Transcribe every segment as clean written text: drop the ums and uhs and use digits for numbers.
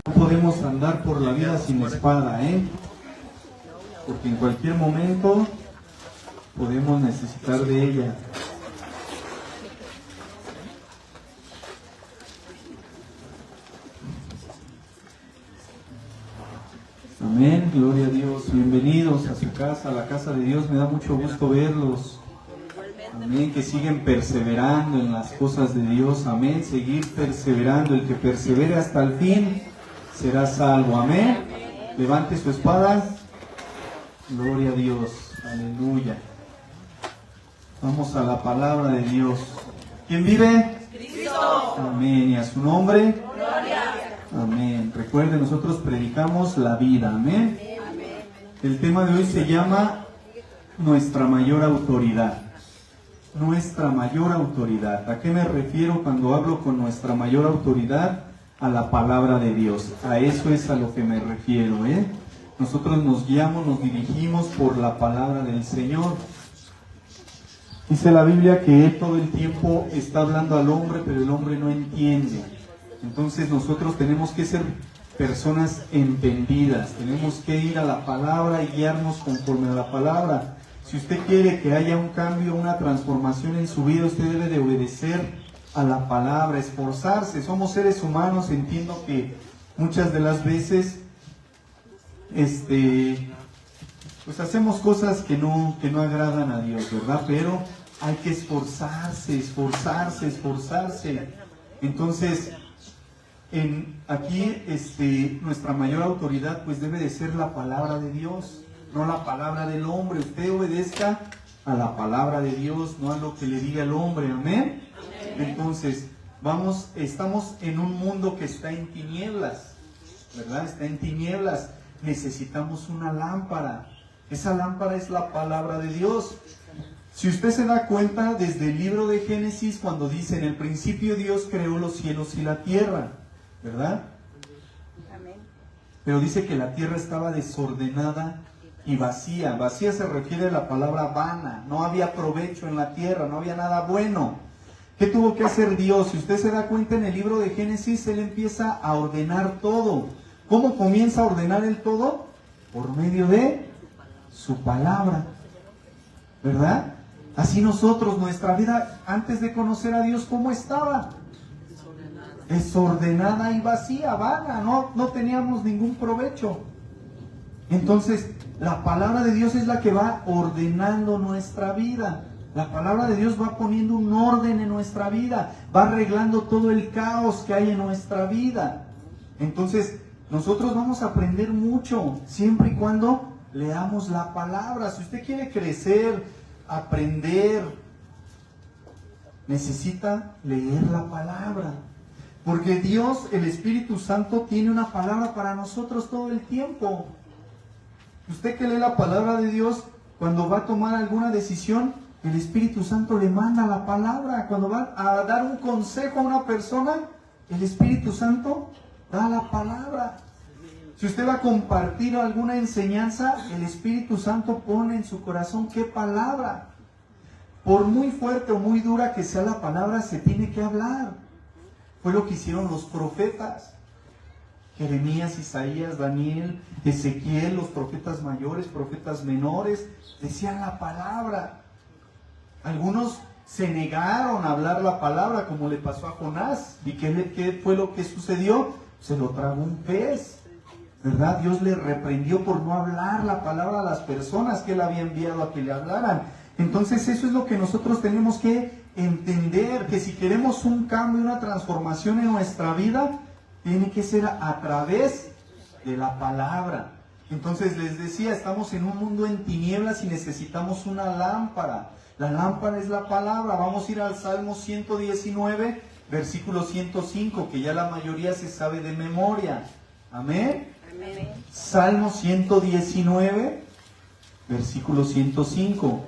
No podemos andar por la vida sin espada, porque en cualquier momento podemos necesitar de ella. Amén, gloria a Dios. Bienvenidos a su casa, a la casa de Dios. Me da mucho gusto verlos. Amén, que siguen perseverando en las cosas de Dios. Amén, seguir perseverando. El que persevere hasta el fin será salvo. Amén. Levante su espada. Gloria a Dios. Aleluya. Vamos a la palabra de Dios. ¿Quién vive? Cristo. Amén. ¿Y a su nombre? Gloria. Amén. Recuerden, nosotros predicamos la vida. Amén. El tema de hoy se llama nuestra mayor autoridad. Nuestra mayor autoridad. ¿A qué me refiero cuando hablo con nuestra mayor autoridad? A la palabra de Dios. A eso es a lo que me refiero. Nosotros nos guiamos, nos dirigimos por la palabra del Señor. Dice la Biblia que Él todo el tiempo está hablando al hombre, pero el hombre no entiende. Entonces nosotros tenemos que ser personas entendidas. Tenemos que ir a la palabra y guiarnos conforme a la palabra. Si usted quiere que haya un cambio, una transformación en su vida, usted debe de obedecer a la palabra, esforzarse. Somos seres humanos, entiendo que muchas de las veces pues hacemos cosas que no agradan a Dios, ¿verdad? Pero hay que esforzarse. Entonces, aquí nuestra mayor autoridad pues debe de ser la palabra de Dios, no la palabra del hombre. Usted obedezca a la palabra de Dios, no a lo que le diga el hombre. Amén. Entonces, estamos en un mundo que está en tinieblas, ¿verdad? Está en tinieblas. Necesitamos una lámpara. Esa lámpara es la palabra de Dios. Si usted se da cuenta, desde el libro de Génesis, cuando dice, en el principio Dios creó los cielos y la tierra, ¿verdad? Amén. Pero dice que la tierra estaba desordenada y vacía. Vacía se refiere a la palabra vana. No había provecho en la tierra, no había nada bueno. ¿Qué tuvo que hacer Dios? Si usted se da cuenta, en el libro de Génesis, Él empieza a ordenar todo. ¿Cómo comienza a ordenar el todo? Por medio de su palabra, ¿verdad? Así nosotros, nuestra vida antes de conocer a Dios, ¿cómo estaba? Desordenada y vacía, vana, no teníamos ningún provecho. Entonces, la palabra de Dios es la que va ordenando nuestra vida. La palabra de Dios va poniendo un orden en nuestra vida, va arreglando todo el caos que hay en nuestra vida. Entonces, nosotros vamos a aprender mucho, siempre y cuando leamos la palabra. Si usted quiere crecer, aprender, necesita leer la palabra. Porque Dios, el Espíritu Santo, tiene una palabra para nosotros todo el tiempo. Usted que lee la palabra de Dios, cuando va a tomar alguna decisión, el Espíritu Santo le manda la palabra. Cuando va a dar un consejo a una persona, el Espíritu Santo da la palabra. Si usted va a compartir alguna enseñanza, el Espíritu Santo pone en su corazón qué palabra. Por muy fuerte o muy dura que sea la palabra, se tiene que hablar. Fue lo que hicieron los profetas. Jeremías, Isaías, Daniel, Ezequiel, los profetas mayores, profetas menores, decían la palabra. Algunos se negaron a hablar la palabra, como le pasó a Jonás. ¿Y qué fue lo que sucedió? Se lo tragó un pez, ¿verdad? Dios le reprendió por no hablar la palabra a las personas que Él había enviado a que le hablaran. Entonces eso es lo que nosotros tenemos que entender, que si queremos un cambio, una transformación en nuestra vida, tiene que ser a través de la palabra. Entonces les decía, estamos en un mundo en tinieblas y necesitamos una lámpara. La lámpara es la palabra. Vamos a ir al Salmo 119, versículo 105, que ya la mayoría se sabe de memoria. Amén. Amén. Salmo 119, versículo 105.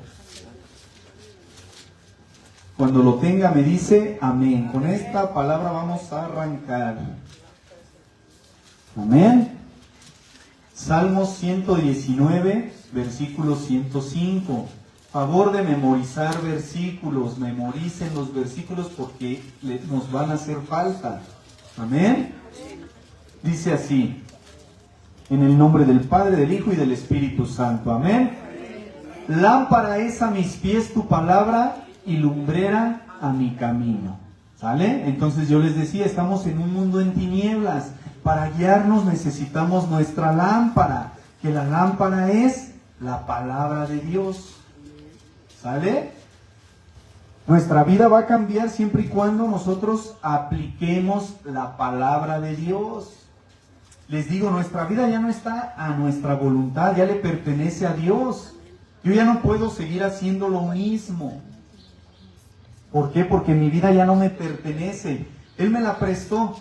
Cuando lo tenga me dice amén. Con esta palabra vamos a arrancar. Amén. Salmo 119, versículo 105. Favor de memorizar versículos. Memoricen los versículos porque nos van a hacer falta. Amén. Dice así, en el nombre del Padre, del Hijo y del Espíritu Santo. Amén. Lámpara es a mis pies tu palabra y lumbrera a mi camino. ¿Sale? Entonces yo les decía, estamos en un mundo en tinieblas. Para guiarnos necesitamos nuestra lámpara, que la lámpara es la palabra de Dios. ¿Sale? Nuestra vida va a cambiar siempre y cuando nosotros apliquemos la palabra de Dios. Les digo, nuestra vida ya no está a nuestra voluntad, ya le pertenece a Dios. Yo ya no puedo seguir haciendo lo mismo. ¿Por qué? Porque mi vida ya no me pertenece. Él me la prestó.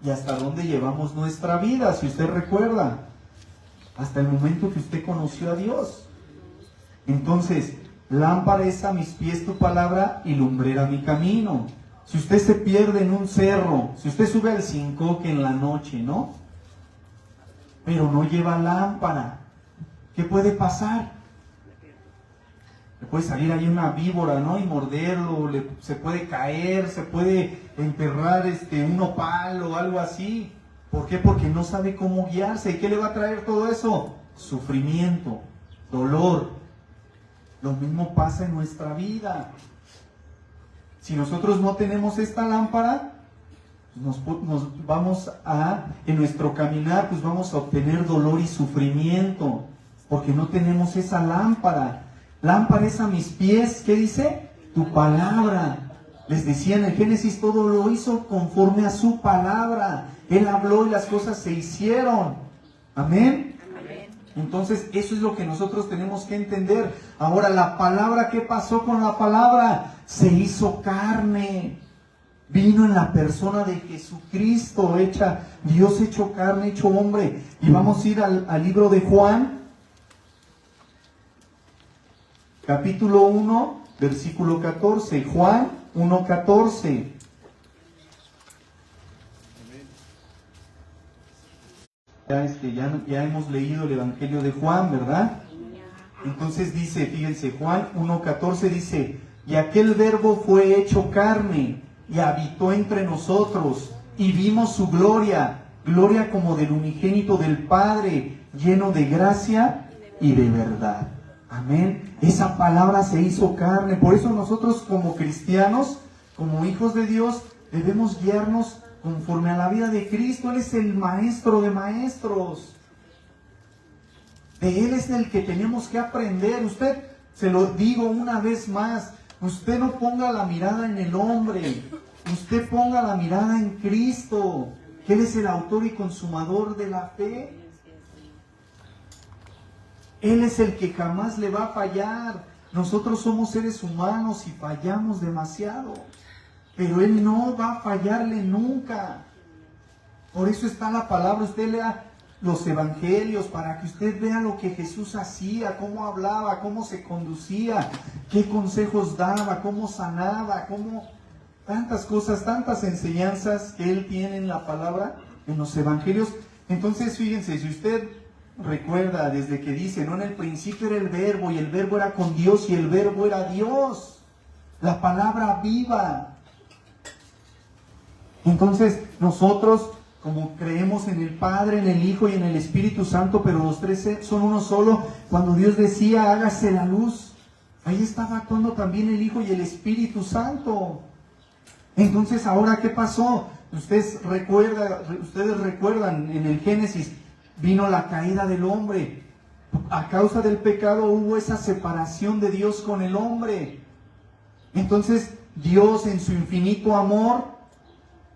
¿Y hasta dónde llevamos nuestra vida? Si usted recuerda, hasta el momento que usted conoció a Dios. Entonces, lámpara es a mis pies tu palabra y lumbrera mi camino. Si usted se pierde en un cerro, si usted sube al Cincoque en la noche, ¿no? Pero no lleva lámpara, ¿qué puede pasar? Le puede salir ahí una víbora, ¿no? Y morderlo, se puede caer, se puede enterrar un opal o algo así. ¿Por qué? Porque no sabe cómo guiarse. ¿Y qué le va a traer todo eso? Sufrimiento, dolor. Lo mismo pasa en nuestra vida. Si nosotros no tenemos esta lámpara, nos vamos en nuestro caminar, pues vamos a obtener dolor y sufrimiento, porque no tenemos esa lámpara. Lámpara es a mis pies, ¿qué dice? Tu palabra. Les decía en el Génesis, todo lo hizo conforme a su palabra. Él habló y las cosas se hicieron. Amén. Entonces, eso es lo que nosotros tenemos que entender. Ahora, la palabra, ¿qué pasó con la palabra? Se hizo carne. Vino en la persona de Jesucristo, Dios hecho carne, hecho hombre. Y vamos a ir al libro de Juan, capítulo 1, versículo 14. Juan 1:14. Ya hemos leído el Evangelio de Juan, ¿verdad? Entonces dice, fíjense, Juan 1:14 dice, y aquel verbo fue hecho carne y habitó entre nosotros y vimos su gloria, gloria como del unigénito del Padre, lleno de gracia y de verdad. Amén. Esa palabra se hizo carne. Por eso nosotros como cristianos, como hijos de Dios, debemos guiarnos conforme a la vida de Cristo. Él es el maestro de maestros. De Él es el que tenemos que aprender. Usted, se lo digo una vez más, usted no ponga la mirada en el hombre, usted ponga la mirada en Cristo, que Él es el autor y consumador de la fe. Él es el que jamás le va a fallar. Nosotros somos seres humanos y fallamos demasiado, pero Él no va a fallarle nunca. Por eso está la palabra. Usted lea los evangelios para que usted vea lo que Jesús hacía, cómo hablaba, cómo se conducía, qué consejos daba, cómo sanaba, cómo tantas cosas, tantas enseñanzas que Él tiene en la palabra, en los evangelios. Entonces, fíjense, si usted recuerda desde que dice, no, en el principio era el verbo y el verbo era con Dios y el verbo era Dios, la palabra viva. Entonces nosotros, como creemos en el Padre, en el Hijo y en el Espíritu Santo, pero los tres son uno solo, cuando Dios decía hágase la luz, ahí estaba actuando también el Hijo y el Espíritu Santo. Entonces, ahora, ¿qué pasó? Ustedes recuerdan en el Génesis, vino la caída del hombre. A causa del pecado hubo esa separación de Dios con el hombre. Entonces Dios, en su infinito amor,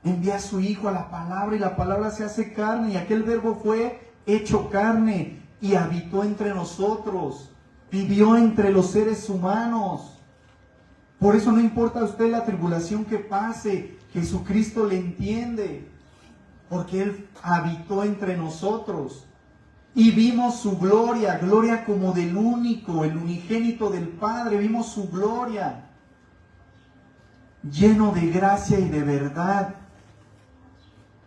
envía a su Hijo a la palabra, y la palabra se hace carne, y aquel verbo fue hecho carne y habitó entre nosotros, vivió entre los seres humanos. Por eso no importa a usted la tribulación que pase, Jesucristo le entiende, porque Él habitó entre nosotros. Y vimos su gloria, gloria como del único, el unigénito del Padre, vimos su gloria, lleno de gracia y de verdad.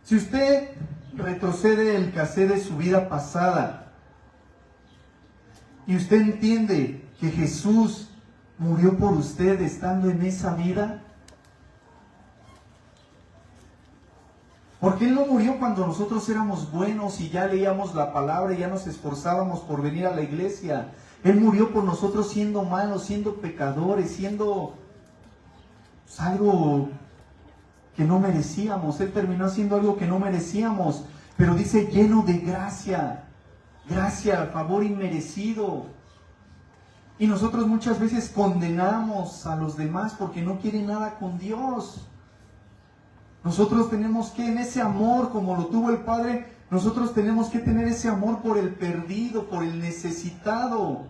Si usted retrocede el cassette de su vida pasada y usted entiende que Jesús murió por usted estando en esa vida, Porque Él no murió cuando nosotros éramos buenos y ya leíamos la palabra y ya nos esforzábamos por venir a la iglesia. Él murió por nosotros siendo malos, siendo pecadores, siendo algo que no merecíamos. Él terminó haciendo algo que no merecíamos, pero dice lleno de gracia, gracia, favor inmerecido. Y nosotros muchas veces condenamos a los demás porque no quieren nada con Dios. Nosotros tenemos que, en ese amor como lo tuvo el Padre, nosotros tenemos que tener ese amor por el perdido, por el necesitado,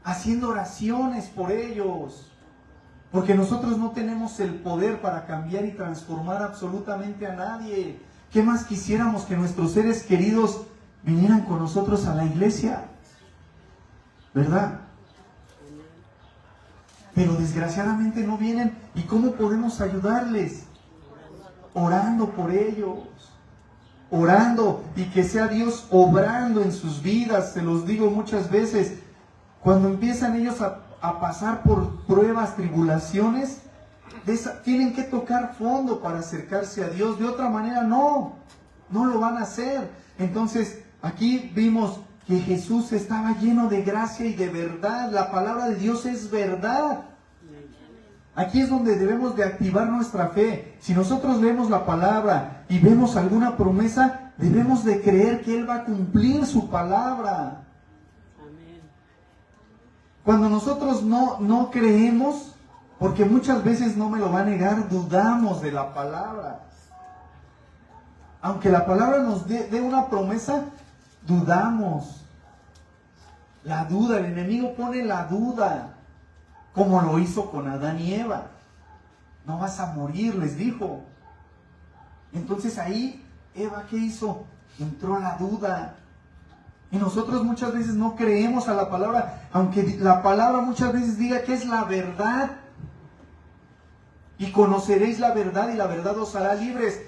haciendo oraciones por ellos. Porque nosotros no tenemos el poder para cambiar y transformar absolutamente a nadie. ¿Qué más quisiéramos que nuestros seres queridos vinieran con nosotros a la iglesia? ¿Verdad? Pero desgraciadamente no vienen. ¿Y cómo podemos ayudarles? Orando por ellos. Orando y que sea Dios obrando en sus vidas. Se los digo muchas veces. Cuando empiezan ellos a pasar por pruebas, tribulaciones, tienen que tocar fondo para acercarse a Dios. De otra manera no lo van a hacer. Entonces aquí vimos que Jesús estaba lleno de gracia y de verdad. La palabra de Dios es verdad. Aquí es donde debemos de activar nuestra fe. Si nosotros leemos la palabra y vemos alguna promesa, debemos de creer que Él va a cumplir su palabra. Cuando nosotros no creemos, porque muchas veces, no me lo va a negar, dudamos de la palabra. Aunque la palabra nos dé una promesa, dudamos. La duda, el enemigo pone la duda, como lo hizo con Adán y Eva. No vas a morir, les dijo. Entonces ahí, Eva, ¿qué hizo? Entró la duda. Y nosotros muchas veces no creemos a la palabra, aunque la palabra muchas veces diga que es la verdad. Y conoceréis la verdad y la verdad os hará libres.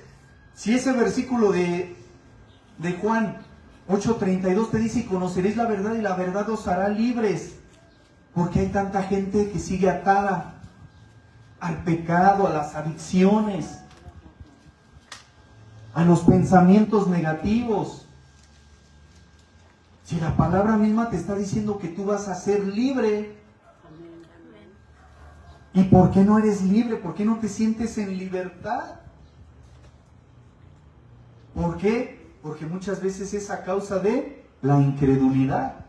Si ese versículo de Juan 8:32 te dice, y conoceréis la verdad y la verdad os hará libres. Porque hay tanta gente que sigue atada al pecado, a las adicciones, a los pensamientos negativos. Si la palabra misma te está diciendo que tú vas a ser libre. ¿Y por qué no eres libre? ¿Por qué no te sientes en libertad? ¿Por qué? Porque muchas veces es a causa de la incredulidad.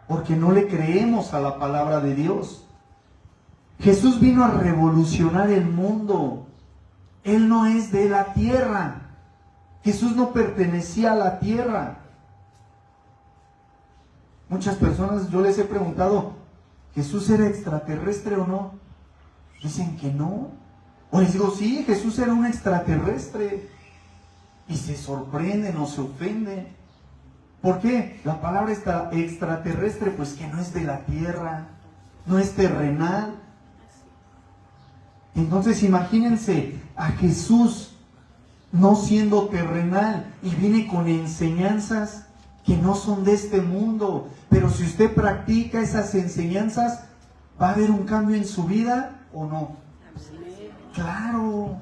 Porque no le creemos a la palabra de Dios. Jesús vino a revolucionar el mundo. Él no es de la tierra. Jesús no pertenecía a la tierra. Muchas personas, yo les he preguntado, ¿Jesús era extraterrestre o no? Dicen que no. O les digo, sí, Jesús era un extraterrestre. Y se sorprenden o se ofenden. ¿Por qué? La palabra extraterrestre, pues que no es de la tierra, no es terrenal. Entonces imagínense a Jesús no siendo terrenal y viene con enseñanzas que no son de este mundo. Pero si usted practica esas enseñanzas, ¿va a haber un cambio en su vida o no? Claro.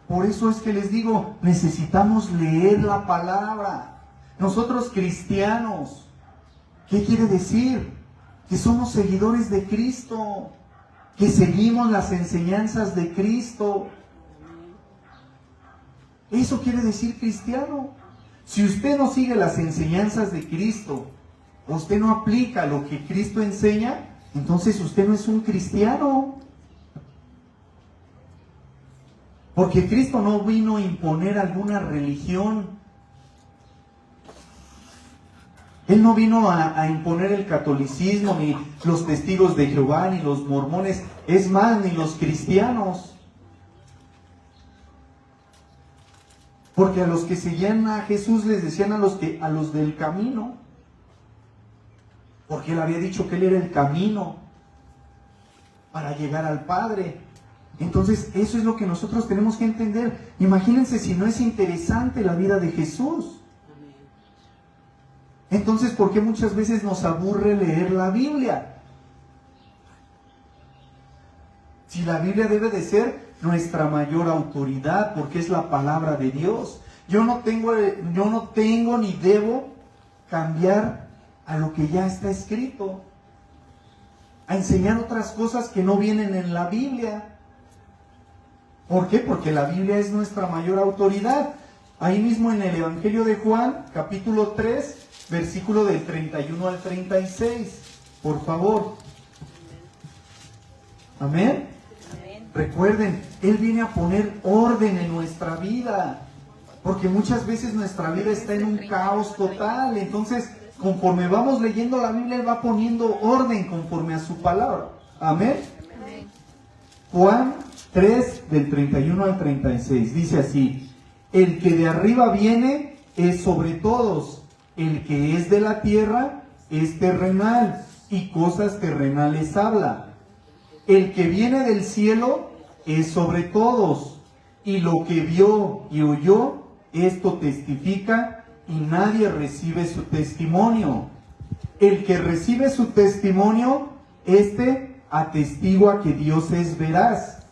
Por eso es que les digo, necesitamos leer la palabra. Nosotros cristianos, ¿qué quiere decir? Que somos seguidores de Cristo, que seguimos las enseñanzas de Cristo. Eso quiere decir cristiano. Si usted no sigue las enseñanzas de Cristo, usted no aplica lo que Cristo enseña, entonces usted no es un cristiano. Porque Cristo no vino a imponer alguna religión. Él no vino a imponer el catolicismo, ni los testigos de Jehová, ni los mormones, es más, ni los cristianos. Porque a los que seguían a Jesús les decían a los del camino. Porque Él había dicho que Él era el camino para llegar al Padre. Entonces, eso es lo que nosotros tenemos que entender. Imagínense si no es interesante la vida de Jesús. Entonces, ¿por qué muchas veces nos aburre leer la Biblia? Si la Biblia debe de ser nuestra mayor autoridad, porque es la palabra de Dios. Yo no tengo ni debo cambiar a lo que ya está escrito, a enseñar otras cosas que no vienen en la Biblia. ¿Por qué? Porque la Biblia es nuestra mayor autoridad. Ahí mismo en el Evangelio de Juan, capítulo 3, versículo del 31 al 36. Por favor. Amén. Recuerden, Él viene a poner orden en nuestra vida, porque muchas veces nuestra vida está en un caos total. Entonces, conforme vamos leyendo la Biblia, Él va poniendo orden conforme a su palabra. Amén. Juan 3, del 31 al 36, dice así: el que de arriba viene es sobre todos, el que es de la tierra es terrenal, y cosas terrenales habla. El que viene del cielo es sobre todos, y lo que vio y oyó, esto testifica, y nadie recibe su testimonio. El que recibe su testimonio, atestigua que Dios es veraz,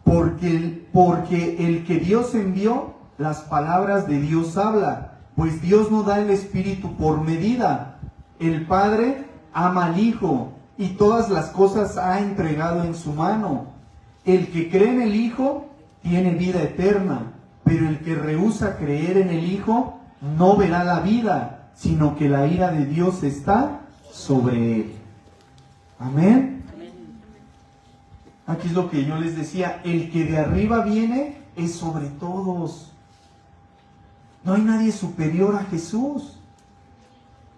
porque el que Dios envió, las palabras de Dios habla, pues Dios no da el Espíritu por medida. El Padre ama al Hijo, y todas las cosas ha entregado en su mano. El que cree en el Hijo tiene vida eterna, pero el que rehúsa creer en el Hijo no verá la vida, sino que la ira de Dios está sobre él. Amén. Aquí es lo que yo les decía: el que de arriba viene es sobre todos. No hay nadie superior a Jesús,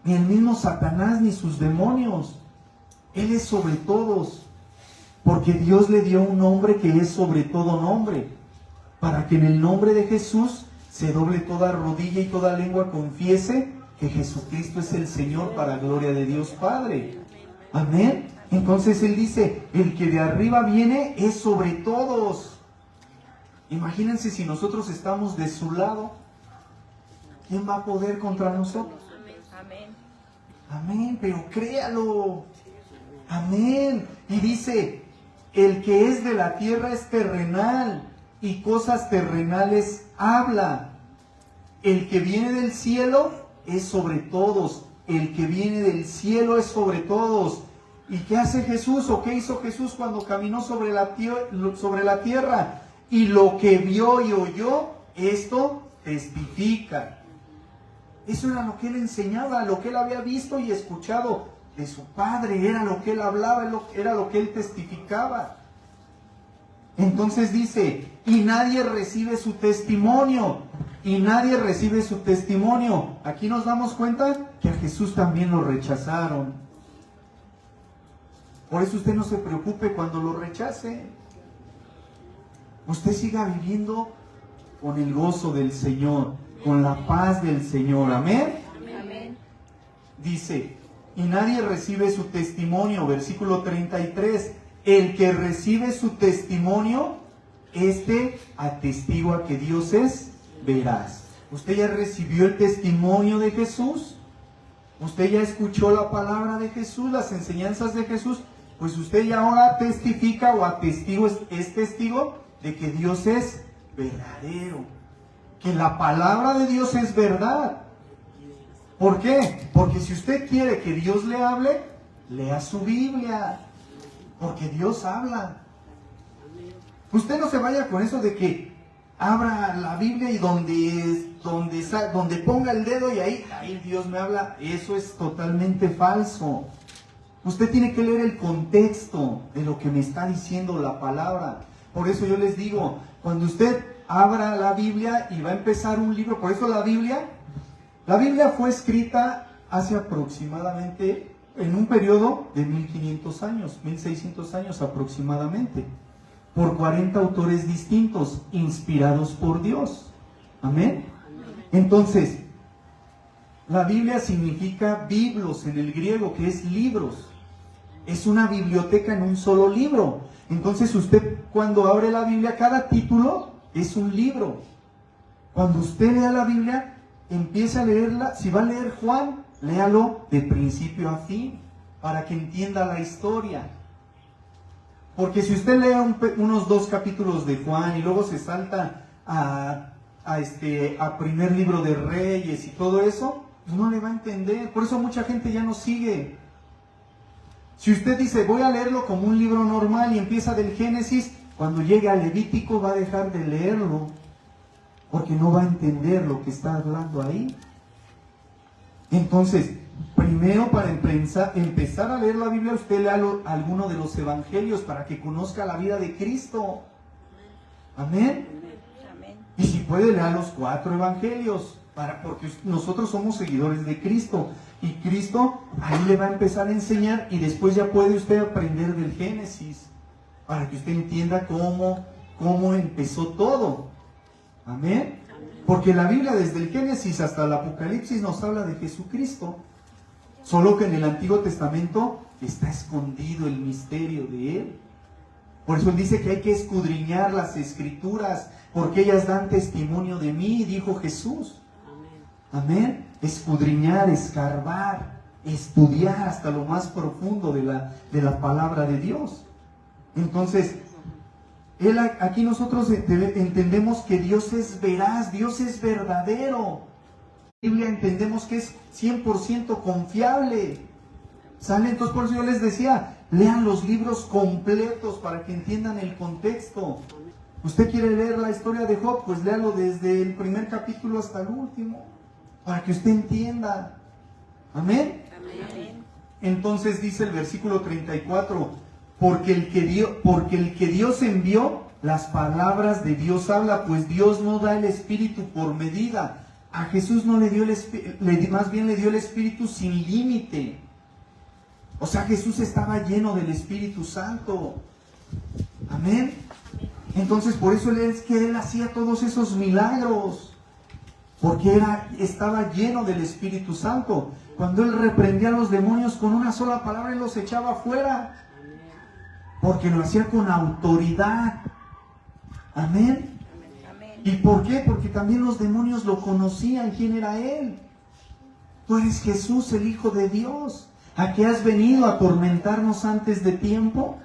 ni el mismo Satanás, ni sus demonios. Él es sobre todos, porque Dios le dio un nombre que es sobre todo nombre, para que en el nombre de Jesús se doble toda rodilla y toda lengua confiese que Jesucristo es el Señor, para gloria de Dios Padre. Amén. Entonces Él dice: el que de arriba viene es sobre todos. Imagínense si nosotros estamos de su lado, ¿quién va a poder contra nosotros? Amén. Amén, pero créalo. Amén. Y dice: el que es de la tierra es terrenal, y cosas terrenales habla. El que viene del cielo es sobre todos. El que viene del cielo es sobre todos. ¿Y qué hace Jesús, o qué hizo Jesús cuando caminó sobre la tierra? Y lo que vio y oyó, esto testifica. Eso era lo que Él enseñaba, lo que Él había visto y escuchado de su Padre. Era lo que Él hablaba, era lo que Él testificaba. Entonces dice: y nadie recibe su testimonio. Y nadie recibe su testimonio. Aquí nos damos cuenta que a Jesús también lo rechazaron. Por eso usted no se preocupe cuando lo rechacen. Usted siga viviendo con el gozo del Señor, con la paz del Señor. Amén. Amén. Dice: y nadie recibe su testimonio. Versículo 33. El que recibe su testimonio, atestigua que Dios es veraz. ¿Usted ya recibió el testimonio de Jesús? ¿Usted ya escuchó la palabra de Jesús, las enseñanzas de Jesús? Pues usted ya ahora testifica o es testigo de que Dios es verdadero, que la palabra de Dios es verdad. ¿Por qué? Porque si usted quiere que Dios le hable, lea su Biblia, porque Dios habla. Usted no se vaya con eso de que abra la Biblia y donde ponga el dedo y ahí Dios me habla. Eso es totalmente falso. Usted tiene que leer el contexto de lo que me está diciendo la palabra. Por eso yo les digo, cuando usted abra la Biblia y va a empezar un libro, por eso la Biblia fue escrita hace aproximadamente, en un periodo de 1500 años, 1600 años aproximadamente, por 40 autores distintos, inspirados por Dios. Amén. Entonces, la Biblia significa biblos en el griego, que es libros. Es una biblioteca en un solo libro. Entonces usted, cuando abre la Biblia, cada título es un libro. Cuando usted lea la Biblia, empieza a leerla. Si va a leer Juan, léalo de principio a fin, para que entienda la historia. Porque si usted lee unos 2 capítulos de Juan y luego se salta a primer libro de Reyes y todo eso, pues no le va a entender. Por eso mucha gente ya no sigue. Si usted dice, voy a leerlo como un libro normal y empieza del Génesis, cuando llegue al Levítico va a dejar de leerlo, porque no va a entender lo que está hablando ahí. Entonces, primero para empezar a leer la Biblia, usted lea alguno de los evangelios para que conozca la vida de Cristo. Amén. Y si puede, lea los 4 evangelios, porque nosotros somos seguidores de Cristo. Y Cristo ahí le va a empezar a enseñar y después ya puede usted aprender del Génesis, para que usted entienda cómo empezó todo. Amén. Porque la Biblia desde el Génesis hasta el Apocalipsis nos habla de Jesucristo. Solo que en el Antiguo Testamento está escondido el misterio de Él. Por eso Él dice que hay que escudriñar las Escrituras, porque ellas dan testimonio de mí, dijo Jesús. Amén. Escudriñar, escarbar, estudiar hasta lo más profundo de la palabra de Dios. Entonces, aquí nosotros entendemos que Dios es veraz, Dios es verdadero. La Biblia entendemos que es 100% confiable. ¿Sale? Entonces por eso yo les decía, lean los libros completos para que entiendan el contexto. ¿Usted quiere leer la historia de Job? Pues léalo desde el primer capítulo hasta el último, para que usted entienda. ¿Amén? Amén. Entonces dice el versículo 34, porque el que Dios envió, las palabras de Dios habla, pues Dios no da el Espíritu por medida. A Jesús no le dio más bien le dio el Espíritu sin límite. O sea, Jesús estaba lleno del Espíritu Santo. Amén. Entonces por eso es que Él hacía todos esos milagros, porque estaba lleno del Espíritu Santo. Cuando Él reprendía a los demonios con una sola palabra, Él los echaba fuera, porque lo hacía con autoridad. Amén. ¿Y por qué? Porque también los demonios lo conocían, quién era Él. Tú eres Jesús, el Hijo de Dios. ¿A qué has venido? ¿A atormentarnos antes de tiempo?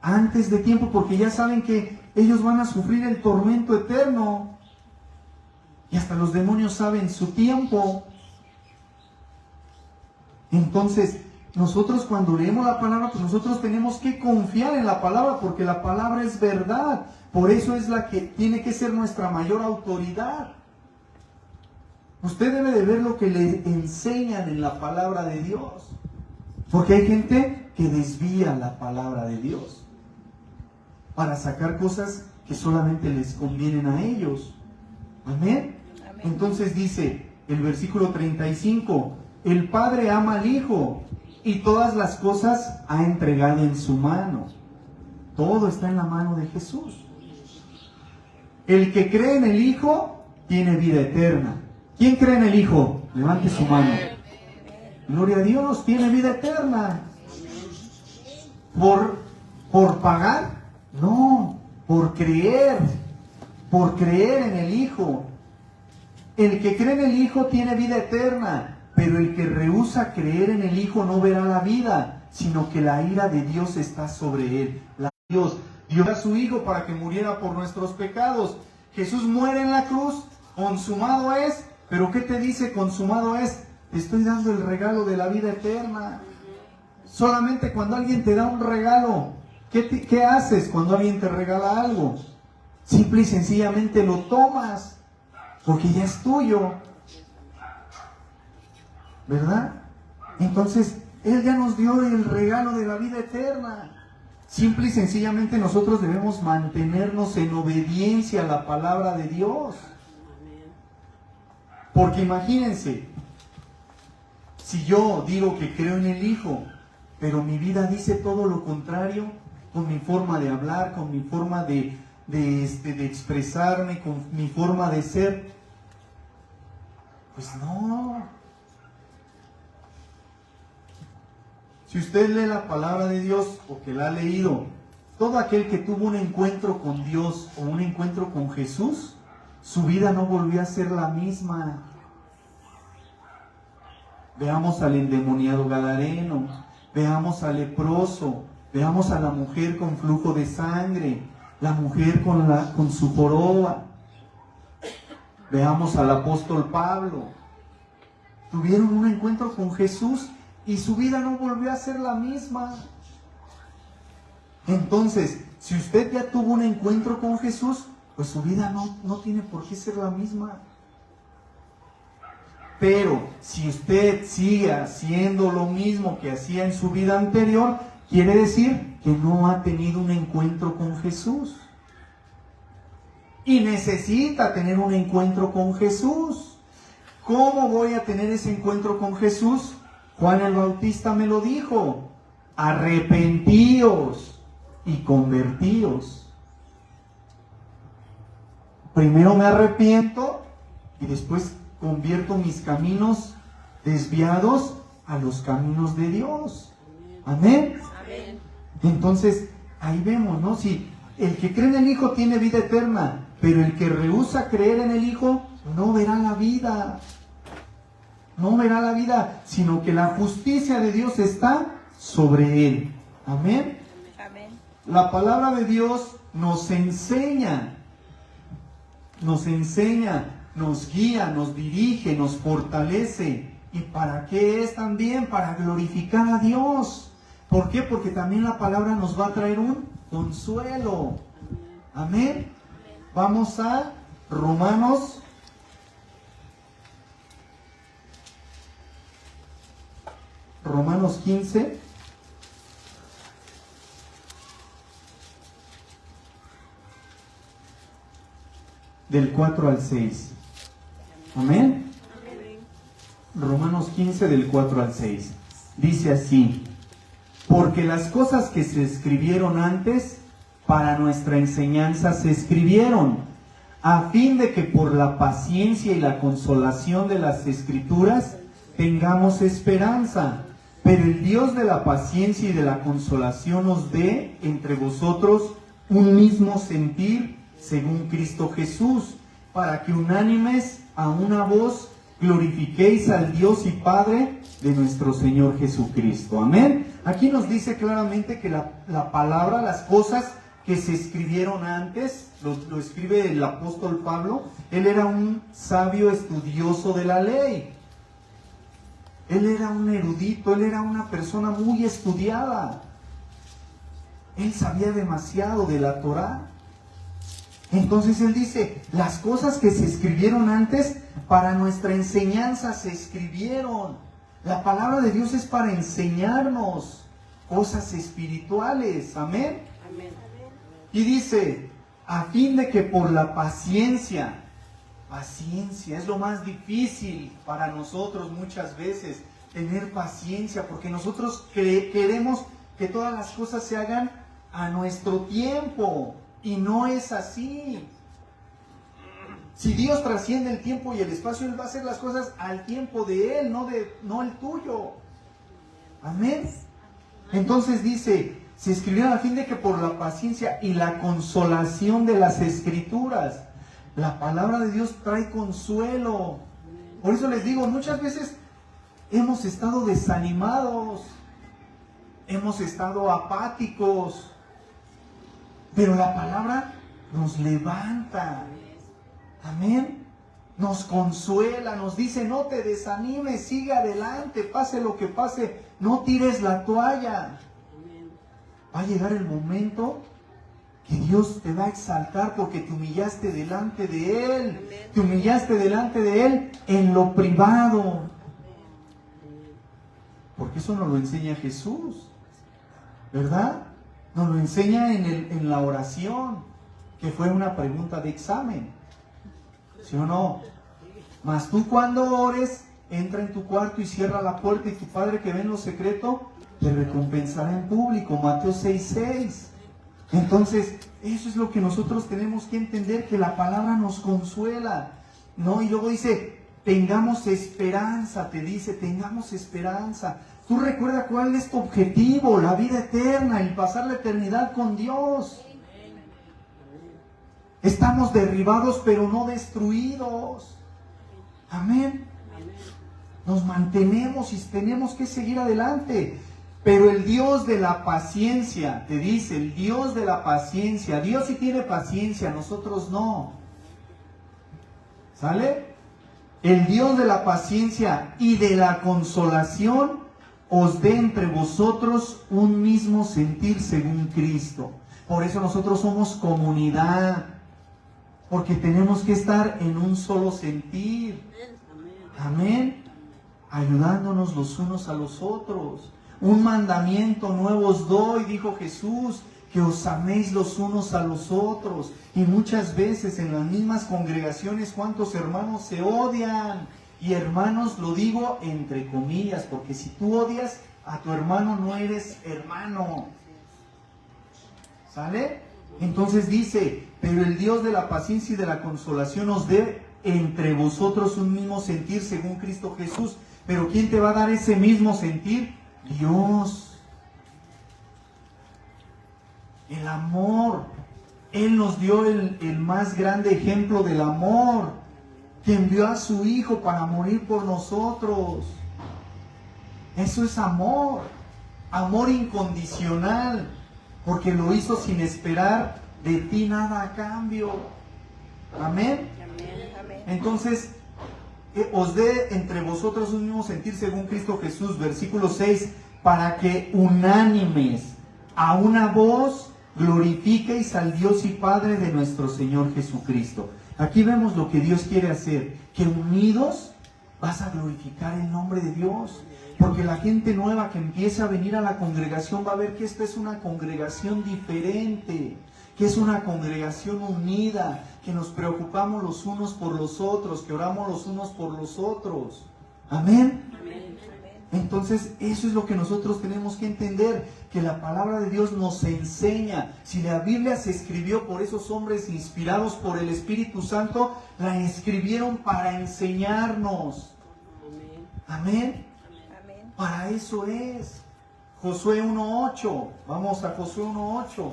Antes de tiempo, porque ya saben que ellos van a sufrir el tormento eterno. Y hasta los demonios saben su tiempo. Entonces, nosotros cuando leemos la palabra, pues nosotros tenemos que confiar en la palabra, porque la palabra es verdad. Por eso es la que tiene que ser nuestra mayor autoridad. Usted debe de ver lo que le enseñan en la palabra de Dios. Porque hay gente que desvía la palabra de Dios para sacar cosas que solamente les convienen a ellos. Amén. Entonces dice el versículo 35, el Padre ama al Hijo y todas las cosas ha entregado en su mano. Todo está en la mano de Jesús. El que cree en el Hijo tiene vida eterna. ¿Quién cree en el Hijo? Levante su mano. Gloria a Dios, tiene vida eterna. ¿Por pagar? No, por creer. Por creer en el Hijo. El que cree en el Hijo tiene vida eterna, pero el que rehúsa creer en el Hijo no verá la vida, sino que la ira de Dios está sobre él. Dios dio a su Hijo para que muriera por nuestros pecados. Jesús muere en la cruz, consumado es, pero ¿qué te dice consumado es? Te estoy dando el regalo de la vida eterna. Solamente cuando alguien te da un regalo, ¿qué haces cuando alguien te regala algo? Simple y sencillamente lo tomas, porque ya es tuyo, ¿verdad? Entonces, Él ya nos dio el regalo de la vida eterna. Simple y sencillamente nosotros debemos mantenernos en obediencia a la palabra de Dios. Porque imagínense, si yo digo que creo en el Hijo, pero mi vida dice todo lo contrario, con mi forma de hablar, con mi forma de expresarme, con mi forma de ser, pues no. Si usted lee la palabra de Dios o que la ha leído, todo aquel que tuvo un encuentro con Dios o un encuentro con Jesús, su vida no volvió a ser la misma. Veamos al endemoniado gadareno, veamos al leproso, Veamos a la mujer con flujo de sangre, la mujer con su joroba. Veamos al apóstol Pablo. Tuvieron un encuentro con Jesús y su vida no volvió a ser la misma. Entonces, si usted ya tuvo un encuentro con Jesús, pues su vida no tiene por qué ser la misma. Pero si usted sigue haciendo lo mismo que hacía en su vida anterior, quiere decir que no ha tenido un encuentro con Jesús. Y necesita tener un encuentro con Jesús. ¿Cómo voy a tener ese encuentro con Jesús? Juan el Bautista me lo dijo: arrepentíos y convertíos. Primero me arrepiento y después convierto mis caminos desviados a los caminos de Dios. Amén. Amén. Entonces, ahí vemos, ¿no? Si el que cree en el Hijo tiene vida eterna, pero el que rehúsa creer en el Hijo no verá la vida. No verá la vida, sino que la justicia de Dios está sobre él. Amén. Amén. La palabra de Dios nos enseña, nos guía, nos dirige, nos fortalece. ¿Y para qué es también? Para glorificar a Dios. ¿Por qué? Porque también la palabra nos va a traer un consuelo. Amén. Vamos a Romanos 15. Del 4 al 6. Amén. Romanos 15 del 4 al 6. Dice así: porque las cosas que se escribieron antes para nuestra enseñanza se escribieron, a fin de que por la paciencia y la consolación de las Escrituras tengamos esperanza. Pero el Dios de la paciencia y de la consolación os dé entre vosotros un mismo sentir según Cristo Jesús, para que unánimes a una voz glorifiquéis al Dios y Padre de nuestro Señor Jesucristo. Amén. Aquí nos dice claramente que la palabra, las cosas que se escribieron antes, lo escribe el apóstol Pablo. Él era un sabio estudioso de la ley. Él era un erudito, él era una persona muy estudiada. Él sabía demasiado de la Torá. Entonces él dice, las cosas que se escribieron antes para nuestra enseñanza se escribieron. La palabra de Dios es para enseñarnos cosas espirituales. Amén. Amén. Y dice, a fin de que por la paciencia es lo más difícil para nosotros muchas veces, tener paciencia, porque nosotros queremos que todas las cosas se hagan a nuestro tiempo, y no es así. Si Dios trasciende el tiempo y el espacio, Él va a hacer las cosas al tiempo de Él, no el tuyo. Amén. Entonces dice, se escribieron a fin de que por la paciencia y la consolación de las Escrituras. La palabra de Dios trae consuelo. Por eso les digo, muchas veces hemos estado desanimados, hemos estado apáticos, pero la palabra nos levanta. Amén. Nos consuela, nos dice, no te desanimes, sigue adelante, pase lo que pase, no tires la toalla. Va a llegar el momento que Dios te va a exaltar porque te humillaste delante de Él. Amén. Te humillaste delante de Él en lo privado. Porque eso nos lo enseña Jesús, ¿verdad? Nos lo enseña en la oración, que fue una pregunta de examen. ¿Sí o no? Mas tú cuando ores, entra en tu cuarto y cierra la puerta, y tu Padre que ve en lo secreto te recompensará en público. Mateo 6:6. Entonces, eso es lo que nosotros tenemos que entender, que la palabra nos consuela, ¿no? Y luego dice, tengamos esperanza, te dice, tengamos esperanza. Tú recuerda cuál es tu objetivo, la vida eterna, el pasar la eternidad con Dios. Estamos derribados, pero no destruidos. Amén. Nos mantenemos y tenemos que seguir adelante. Pero el Dios de la paciencia, te dice, el Dios de la paciencia, Dios sí tiene paciencia, nosotros no. ¿Sale? El Dios de la paciencia y de la consolación os dé entre vosotros un mismo sentir según Cristo. Por eso nosotros somos comunidad, porque tenemos que estar en un solo sentir. Amén. Ayudándonos los unos a los otros. Un mandamiento nuevo os doy, dijo Jesús, que os améis los unos a los otros. Y muchas veces en las mismas congregaciones, ¿cuántos hermanos se odian? Y hermanos, lo digo entre comillas, porque si tú odias a tu hermano, no eres hermano. ¿Sale? Entonces dice, pero el Dios de la paciencia y de la consolación os dé entre vosotros un mismo sentir según Cristo Jesús. Pero ¿quién te va a dar ese mismo sentir? Dios. El amor. Él nos dio el más grande ejemplo del amor, que envió a su Hijo para morir por nosotros. Eso es amor. Amor incondicional, porque lo hizo sin esperar de ti nada a cambio. Amén. Entonces, os dé entre vosotros un mismo sentir según Cristo Jesús, versículo 6, para que unánimes a una voz glorifiquéis al Dios y Padre de nuestro Señor Jesucristo. Aquí vemos lo que Dios quiere hacer, que unidos vas a glorificar el nombre de Dios, porque la gente nueva que empiece a venir a la congregación va a ver que esta es una congregación diferente, que es una congregación unida, que nos preocupamos los unos por los otros, que oramos los unos por los otros. Amén. Entonces, eso es lo que nosotros tenemos que entender, que la palabra de Dios nos enseña. Si la Biblia se escribió por esos hombres inspirados por el Espíritu Santo, la escribieron para enseñarnos. Amén. Para eso es. Josué 1:8. Vamos a Josué 1:8.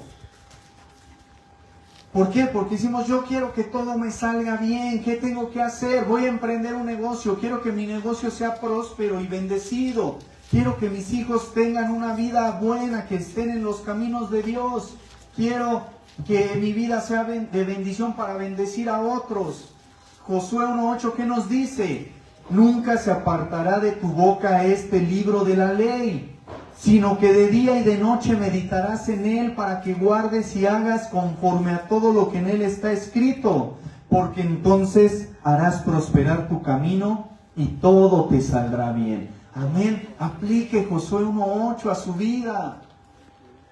¿Por qué? Porque decimos, yo quiero que todo me salga bien. ¿Qué tengo que hacer? Voy a emprender un negocio. Quiero que mi negocio sea próspero y bendecido. Quiero que mis hijos tengan una vida buena, que estén en los caminos de Dios. Quiero que mi vida sea de bendición para bendecir a otros. Josué 1:8, ¿qué nos dice? Nunca se apartará de tu boca este libro de la ley, sino que de día y de noche meditarás en él para que guardes y hagas conforme a todo lo que en él está escrito, porque entonces harás prosperar tu camino y todo te saldrá bien. Amén. Aplique Josué 1:8 a su vida.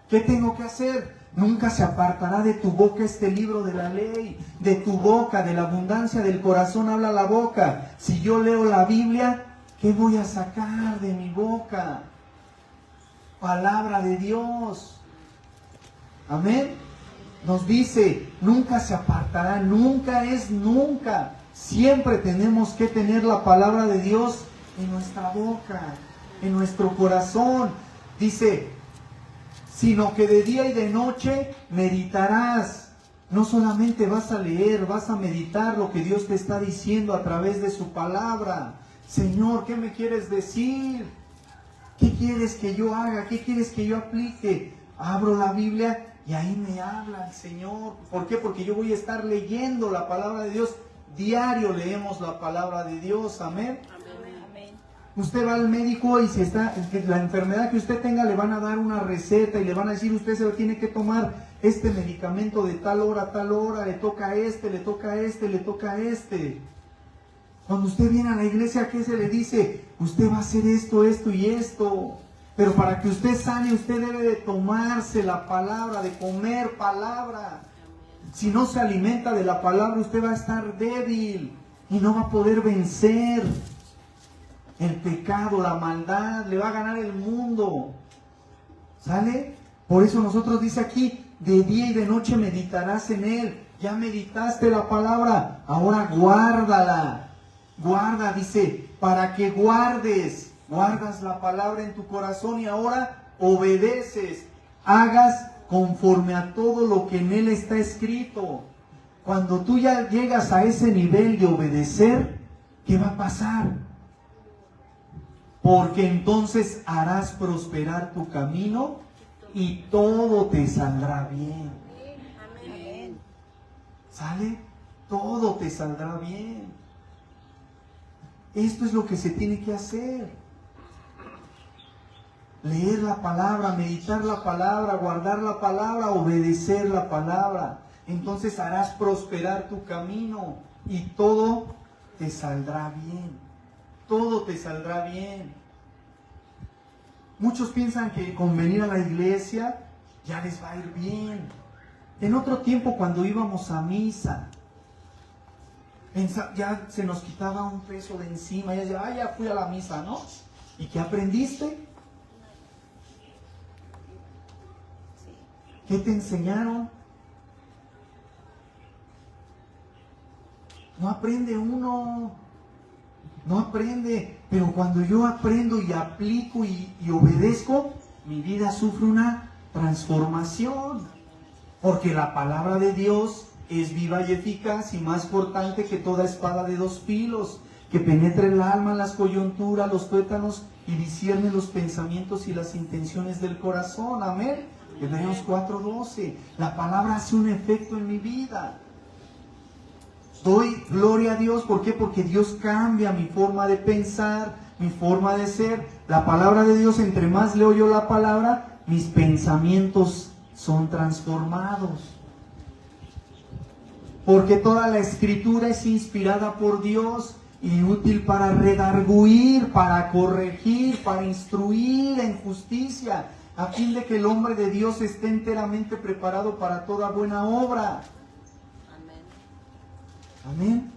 ¿Qué tengo que hacer? Nunca se apartará de tu boca este libro de la ley. De tu boca, de la abundancia del corazón habla la boca. Si yo leo la Biblia, ¿qué voy a sacar de mi boca? Palabra de Dios. Amén. Nos dice, nunca se apartará, nunca es nunca. Siempre tenemos que tener la palabra de Dios en nuestra boca, en nuestro corazón. Dice, sino que de día y de noche meditarás. No solamente vas a leer, vas a meditar lo que Dios te está diciendo a través de su palabra. Señor, ¿qué me quieres decir? ¿Qué quieres que yo haga? ¿Qué quieres que yo aplique? Abro la Biblia y ahí me habla el Señor. ¿Por qué? Porque yo voy a estar leyendo la palabra de Dios. Diario leemos la palabra de Dios. Amén. Usted va al médico y si está la enfermedad que usted tenga, le van a dar una receta y le van a decir, usted se tiene que tomar este medicamento de tal hora a tal hora, le toca este, le toca este, le toca este. Cuando usted viene a la iglesia, ¿qué se le dice? Usted va a hacer esto, esto y esto. Pero para que usted sane, usted debe de tomarse la palabra, de comer palabra. Si no se alimenta de la palabra, usted va a estar débil y no va a poder vencer el pecado, la maldad, le va a ganar el mundo. ¿Sale? Por eso nosotros dice aquí, de día y de noche meditarás en él. Ya meditaste la palabra, ahora guárdala. Guarda, dice, para que guardes la palabra en tu corazón y ahora obedeces, hagas conforme a todo lo que en él está escrito. Cuando tú ya llegas a ese nivel de obedecer, ¿qué va a pasar? porque entonces harás prosperar tu camino y todo te saldrá bien. Amén. ¿Sale? Todo te saldrá bien. Esto es lo que se tiene que hacer. Leer la palabra, meditar la palabra, guardar la palabra, obedecer la palabra. Entonces harás prosperar tu camino y todo te saldrá bien. Todo te saldrá bien. Muchos piensan que con venir a la iglesia ya les va a ir bien. En otro tiempo, cuando íbamos a misa, ya se nos quitaba un peso de encima. Ya decía, ya fui a la misa, ¿no? ¿Y qué aprendiste? ¿Qué te enseñaron? No aprende uno. No aprende. Pero cuando yo aprendo y aplico y obedezco, mi vida sufre una transformación. Porque la palabra de Dios es viva y eficaz y más cortante que toda espada de dos filos, que penetra el alma, las coyunturas, los tuétanos y discierne los pensamientos y las intenciones del corazón. Amén. Hebreos 4:12. La palabra hace un efecto en mi vida. Doy gloria a Dios. ¿Por qué? Porque Dios cambia mi forma de pensar, mi forma de ser. La palabra de Dios, entre más leo yo la palabra, mis pensamientos son transformados. Porque toda la escritura es inspirada por Dios y útil para redarguir, para corregir, para instruir en justicia, a fin de que el hombre de Dios esté enteramente preparado para toda buena obra. Amén.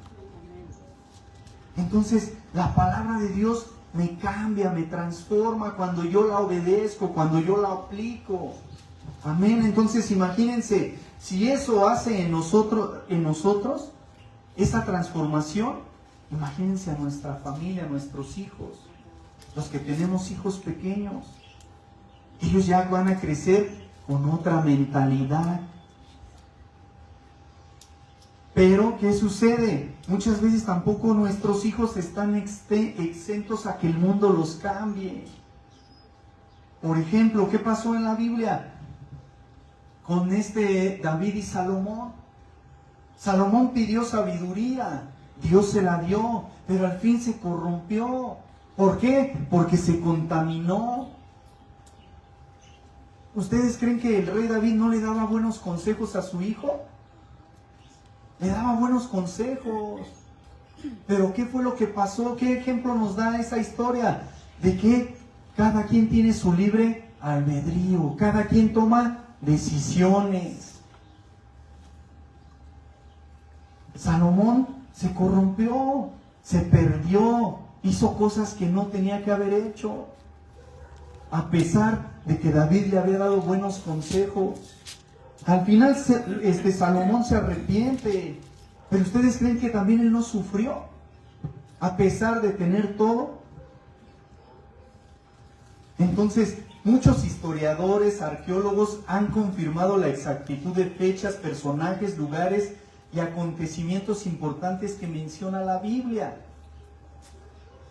Entonces, la palabra de Dios me cambia, me transforma cuando yo la obedezco, cuando yo la aplico. Amén. Entonces, imagínense, si eso hace en nosotros esa transformación, imagínense a nuestra familia, a nuestros hijos, los que tenemos hijos pequeños. Ellos ya van a crecer con otra mentalidad. Pero, ¿qué sucede? Muchas veces tampoco nuestros hijos están exentos a que el mundo los cambie. Por ejemplo, ¿qué pasó en la Biblia con David y Salomón? Salomón pidió sabiduría, Dios se la dio, pero al fin se corrompió. ¿Por qué? Porque se contaminó. ¿Ustedes creen que el rey David no le daba buenos consejos a su hijo? Le daba buenos consejos. Pero ¿qué fue lo que pasó? ¿Qué ejemplo nos da esa historia? De que cada quien tiene su libre albedrío, cada quien toma decisiones. Salomón se corrompió, se perdió, hizo cosas que no tenía que haber hecho, a pesar de que David le había dado buenos consejos. Al final Salomón se arrepiente, pero ¿ustedes creen que también él no sufrió? A pesar de tener todo. Entonces, muchos historiadores, arqueólogos han confirmado la exactitud de fechas, personajes, lugares y acontecimientos importantes que menciona la Biblia.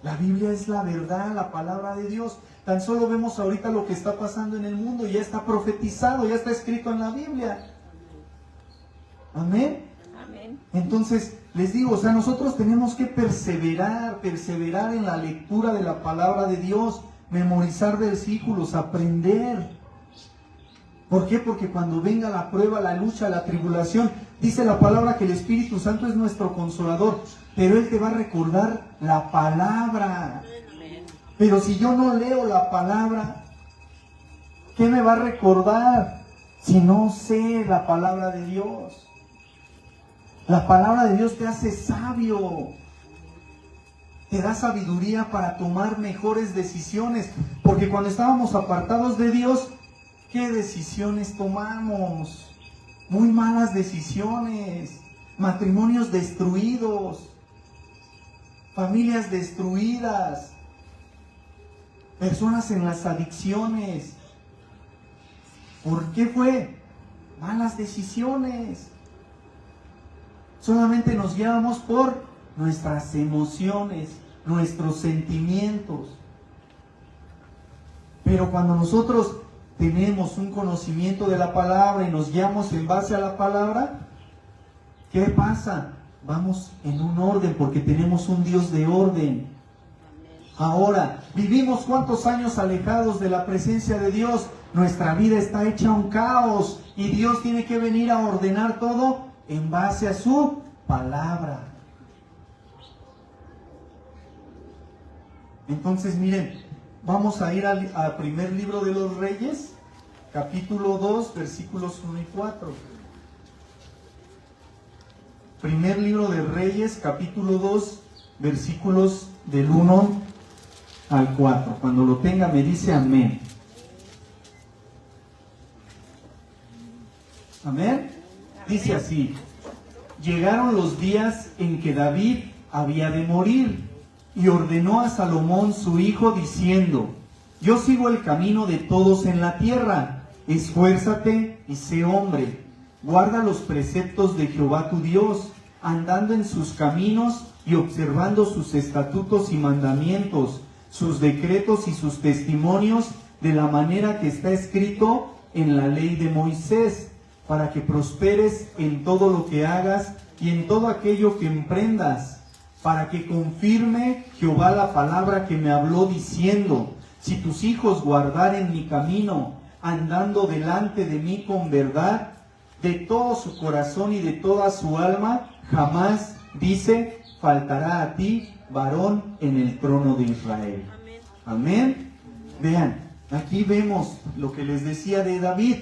La Biblia es la verdad, la palabra de Dios. Tan solo vemos ahorita lo que está pasando en el mundo, ya está profetizado, ya está escrito en la Biblia. Amén. Amén. Entonces, les digo, nosotros tenemos que perseverar en la lectura de la palabra de Dios, memorizar versículos, aprender. ¿Por qué? Porque cuando venga la prueba, la lucha, la tribulación, dice la palabra que el Espíritu Santo es nuestro consolador, pero Él te va a recordar la palabra. Pero si yo no leo la palabra, ¿qué me va a recordar si no sé la palabra de Dios? La palabra de Dios te hace sabio, te da sabiduría para tomar mejores decisiones, porque cuando estábamos apartados de Dios, ¿qué decisiones tomamos? Muy malas decisiones, matrimonios destruidos, familias destruidas, personas en las adicciones. ¿Por qué fue? Malas decisiones. Solamente nos guiábamos por nuestras emociones, nuestros sentimientos. Pero cuando nosotros tenemos un conocimiento de la palabra y nos guiamos en base a la palabra, ¿qué pasa? Vamos en un orden porque tenemos un Dios de orden. Ahora, vivimos cuántos años alejados de la presencia de Dios. Nuestra vida está hecha un caos y Dios tiene que venir a ordenar todo en base a su palabra. Entonces, miren, vamos a ir al primer libro de los Reyes, capítulo 2, versículos 1 y 4. Primer libro de Reyes, capítulo 2, versículos del 1 al 4. Cuando lo tenga me dice amén. Amén. Dice así: llegaron los días en que David había de morir, y ordenó a Salomón su hijo diciendo: yo sigo el camino de todos en la tierra, esfuérzate y sé hombre, guarda los preceptos de Jehová tu Dios, andando en sus caminos y observando sus estatutos y mandamientos, sus decretos y sus testimonios, de la manera que está escrito en la ley de Moisés, para que prosperes en todo lo que hagas y en todo aquello que emprendas, para que confirme Jehová la palabra que me habló diciendo: si tus hijos guardaren mi camino, andando delante de mí con verdad, de todo su corazón y de toda su alma, jamás, dice, faltará a ti varón en el trono de Israel. Amén. Vean, aquí vemos lo que les decía de David.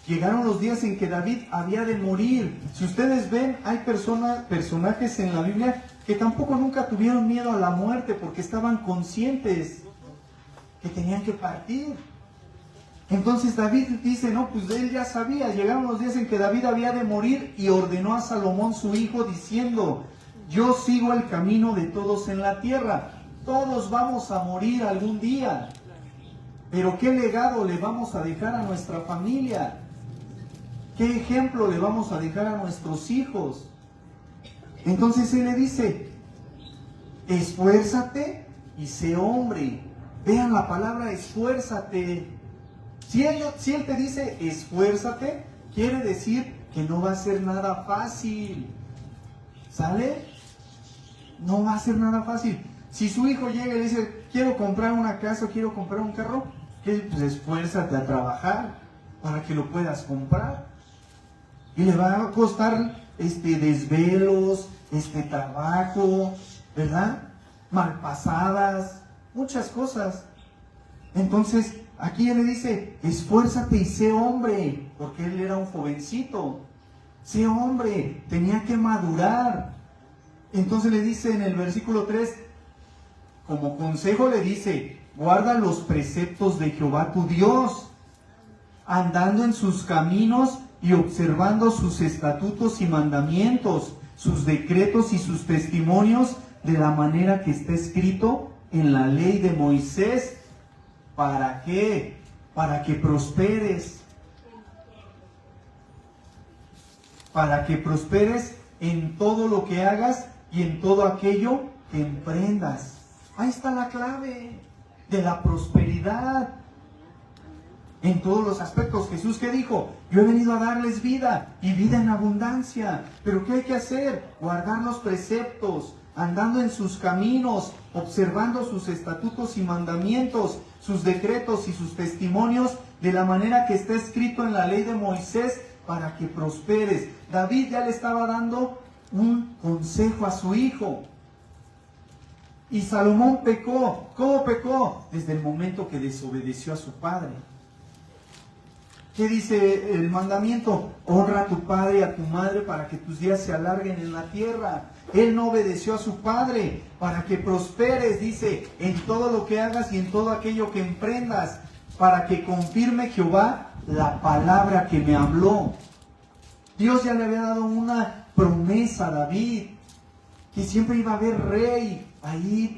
Llegaron los días en que David había de morir. Si ustedes ven, hay personajes en la Biblia que tampoco nunca tuvieron miedo a la muerte porque estaban conscientes que tenían que partir. Entonces David dice, no, pues él ya sabía. Llegaron los días en que David había de morir y ordenó a Salomón su hijo diciendo: yo sigo el camino de todos en la tierra. Todos vamos a morir algún día. Pero ¿qué legado le vamos a dejar a nuestra familia? ¿Qué ejemplo le vamos a dejar a nuestros hijos? Entonces él le dice: esfuérzate y sé hombre. Vean la palabra esfuérzate. Si él te dice esfuérzate, quiere decir que no va a ser nada fácil. ¿Sale? No va a ser nada fácil. Si su hijo llega y le dice: quiero comprar una casa, quiero comprar un carro, pues esfuérzate a trabajar para que lo puedas comprar. Y le va a costar desvelos, trabajo, ¿verdad? Malpasadas, muchas cosas. Entonces, aquí él le dice: esfuérzate y sé hombre, porque él era un jovencito. Sé hombre, tenía que madurar. Entonces le dice en el versículo 3, como consejo le dice: guarda los preceptos de Jehová tu Dios, andando en sus caminos y observando sus estatutos y mandamientos, sus decretos y sus testimonios, de la manera que está escrito en la ley de Moisés. ¿Para qué? Para que prosperes. Para que prosperes en todo lo que hagas y en todo aquello que emprendas. Ahí está la clave de la prosperidad. En todos los aspectos. Jesús, ¿qué dijo? Yo he venido a darles vida y vida en abundancia. ¿Pero qué hay que hacer? Guardar los preceptos, andando en sus caminos, observando sus estatutos y mandamientos, sus decretos y sus testimonios, de la manera que está escrito en la ley de Moisés, para que prosperes. David ya le estaba dando un consejo a su hijo. Y Salomón pecó. ¿Cómo pecó? Desde el momento que desobedeció a su padre. ¿Qué dice el mandamiento? Honra a tu padre y a tu madre para que tus días se alarguen en la tierra. Él no obedeció a su padre para que prosperes, dice, en todo lo que hagas y en todo aquello que emprendas, para que confirme Jehová la palabra que me habló. Dios ya le había dado una promesa a David, que siempre iba a haber rey ahí,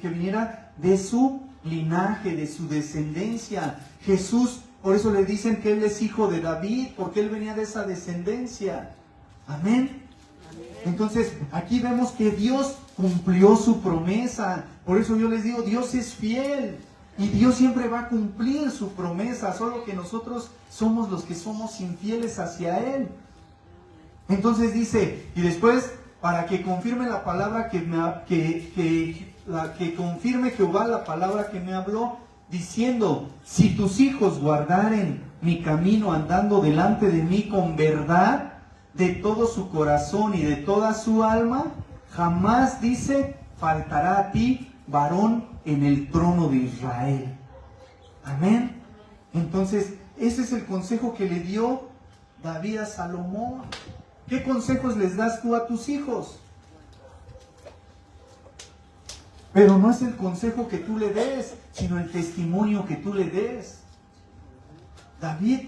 que viniera de su linaje, de su descendencia. Jesús, por eso le dicen que Él es hijo de David, porque Él venía de esa descendencia. Amén. Entonces, aquí vemos que Dios cumplió su promesa. Por eso yo les digo, Dios es fiel. Y Dios siempre va a cumplir su promesa, solo que nosotros somos los que somos infieles hacia Él. Entonces dice, y después, para que confirme la palabra que confirme Jehová la palabra que me habló, diciendo, si tus hijos guardaren mi camino andando delante de mí con verdad, de todo su corazón y de toda su alma, jamás, dice, faltará a ti varón en el trono de Israel. Amén. Entonces, ese es el consejo que le dio David a Salomón. ¿Qué consejos les das tú a tus hijos? Pero no es el consejo que tú le des, sino el testimonio que tú le des. David,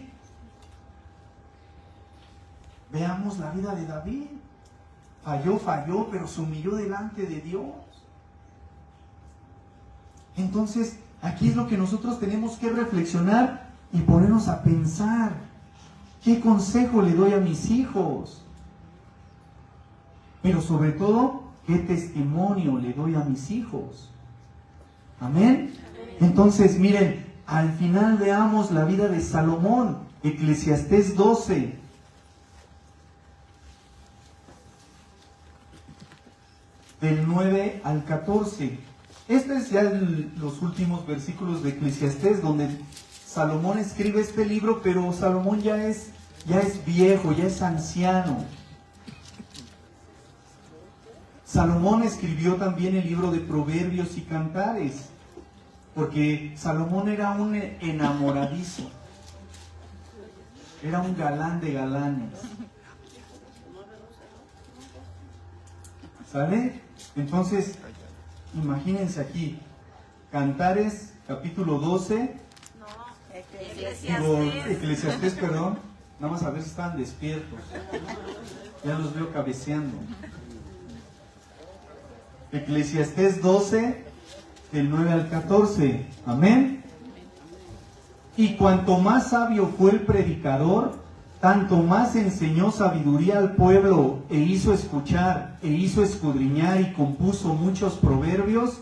veamos la vida de David. Falló, pero se humilló delante de Dios. Entonces, aquí es lo que nosotros tenemos que reflexionar y ponernos a pensar. ¿Qué consejo le doy a mis hijos? Pero sobre todo, ¿qué testimonio le doy a mis hijos? Amén. Entonces, miren, al final veamos la vida de Salomón. Eclesiastés 12. Del 9 al 14. Este es ya los últimos versículos de Eclesiastés, donde Salomón escribe este libro, pero Salomón ya es viejo, ya es anciano. Salomón escribió también el libro de Proverbios y Cantares, porque Salomón era un enamoradizo, era un galán de galanes. ¿Sale? Entonces, imagínense aquí, Cantares, capítulo 12, Eclesiastés, perdón, nada más a ver si están despiertos, ya los veo cabeceando. Eclesiastés 12, del 9 al 14, amén. Y cuanto más sabio fue el predicador, tanto más enseñó sabiduría al pueblo, e hizo escuchar, e hizo escudriñar, y compuso muchos proverbios.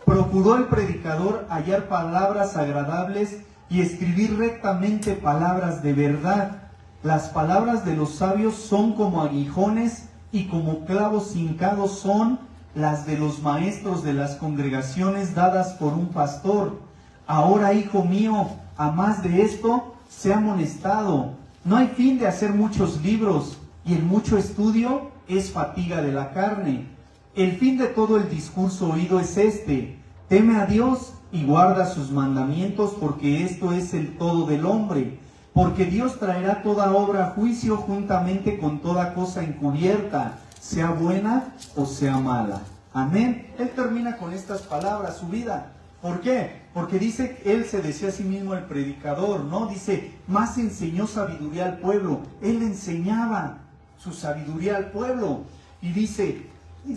Procuró el predicador hallar palabras agradables y escribir rectamente palabras de verdad. Las palabras de los sabios son como aguijones, y como clavos hincados son las de los maestros de las congregaciones dadas por un pastor. Ahora, hijo mío, a más de esto, sea amonestado. No hay fin de hacer muchos libros, y el mucho estudio es fatiga de la carne. El fin de todo el discurso oído es este: teme a Dios y guarda sus mandamientos, porque esto es el todo del hombre. Porque Dios traerá toda obra a juicio juntamente con toda cosa encubierta, sea buena o sea mala. Amén. Él termina con estas palabras su vida. ¿Por qué? Porque dice, él se decía a sí mismo el predicador, ¿no? Dice, más enseñó sabiduría al pueblo. Él enseñaba su sabiduría al pueblo. Y dice,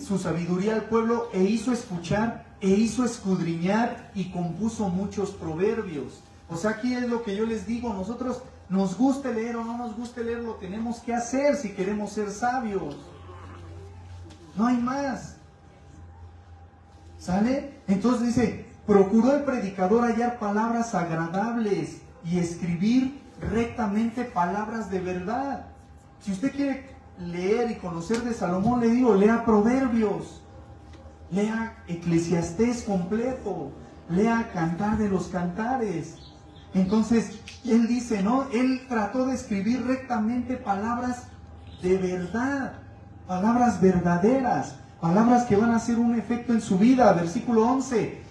su sabiduría al pueblo, e hizo escuchar, e hizo escudriñar, y compuso muchos proverbios. O sea, aquí es lo que yo les digo, nosotros nos guste leer o no nos guste leer, lo tenemos que hacer si queremos ser sabios. No hay más. ¿Sale? Entonces dice, procuró el predicador hallar palabras agradables y escribir rectamente palabras de verdad. Si usted quiere leer y conocer de Salomón, le digo, lea Proverbios, lea Eclesiastés completo, lea Cantar de los Cantares. Entonces, él dice, ¿no? Él trató de escribir rectamente palabras de verdad, palabras verdaderas, palabras que van a hacer un efecto en su vida. Versículo 11,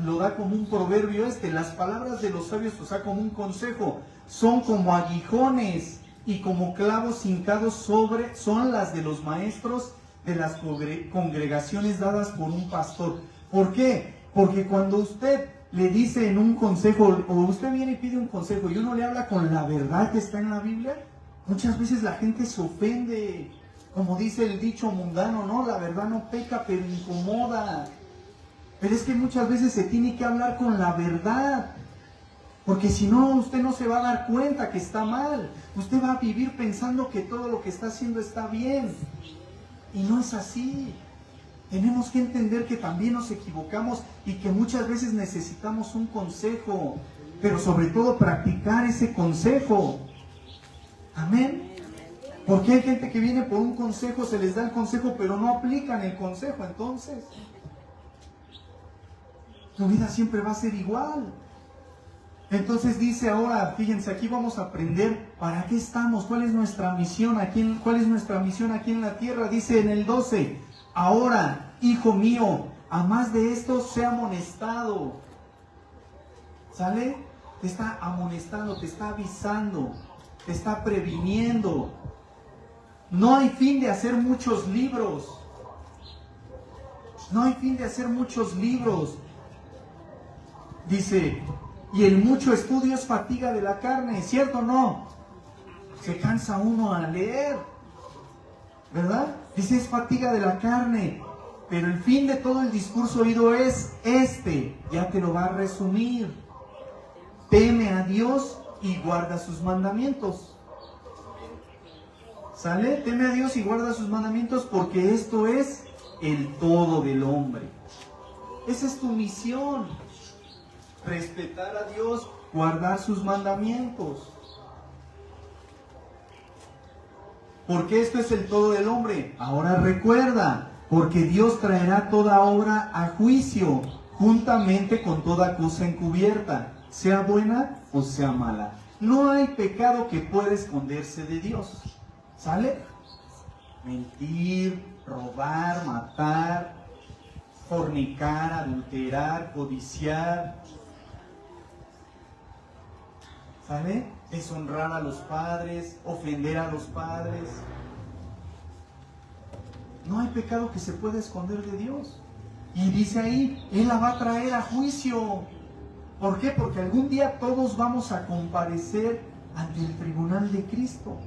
lo da como un proverbio las palabras de los sabios, o sea, como un consejo, son como aguijones y como clavos hincados son las de los maestros de las congregaciones dadas por un pastor. ¿Por qué? Porque cuando usted le dice en un consejo, o usted viene y pide un consejo y uno le habla con la verdad que está en la Biblia, muchas veces la gente se ofende. Como dice el dicho mundano, ¿no? La verdad no peca, pero incomoda. Pero es que muchas veces se tiene que hablar con la verdad. Porque si no, usted no se va a dar cuenta que está mal. Usted va a vivir pensando que todo lo que está haciendo está bien. Y no es así. Tenemos que entender que también nos equivocamos y que muchas veces necesitamos un consejo, pero sobre todo practicar ese consejo. Amén. Porque hay gente que viene por un consejo, se les da el consejo, pero no aplican el consejo. Entonces, tu vida siempre va a ser igual. Entonces dice ahora, fíjense, aquí vamos a aprender para qué estamos, cuál es nuestra misión aquí, cuál es nuestra misión aquí en la tierra. Dice en el 12, ahora, hijo mío, a más de esto sea amonestado. ¿Sale? Te está amonestando, te está avisando, te está previniendo. No hay fin de hacer muchos libros. No hay fin de hacer muchos libros. Dice, y el mucho estudio es fatiga de la carne, ¿cierto o no? Se cansa uno a leer, ¿verdad? Dice, es fatiga de la carne, pero el fin de todo el discurso oído es este, ya te lo va a resumir. Teme a Dios y guarda sus mandamientos. ¿Sale? Teme a Dios y guarda sus mandamientos, porque esto es el todo del hombre. Esa es tu misión. Respetar a Dios, guardar sus mandamientos. Porque esto es el todo del hombre. Ahora recuerda, porque Dios traerá toda obra a juicio, juntamente con toda cosa encubierta, sea buena o sea mala. No hay pecado que pueda esconderse de Dios. ¿Sale? Mentir, robar, matar, fornicar, adulterar, codiciar. ¿Sale? Deshonrar a los padres, ofender a los padres. No hay pecado que se pueda esconder de Dios. Y dice ahí, Él la va a traer a juicio. ¿Por qué? Porque algún día todos vamos a comparecer ante el tribunal de Cristo.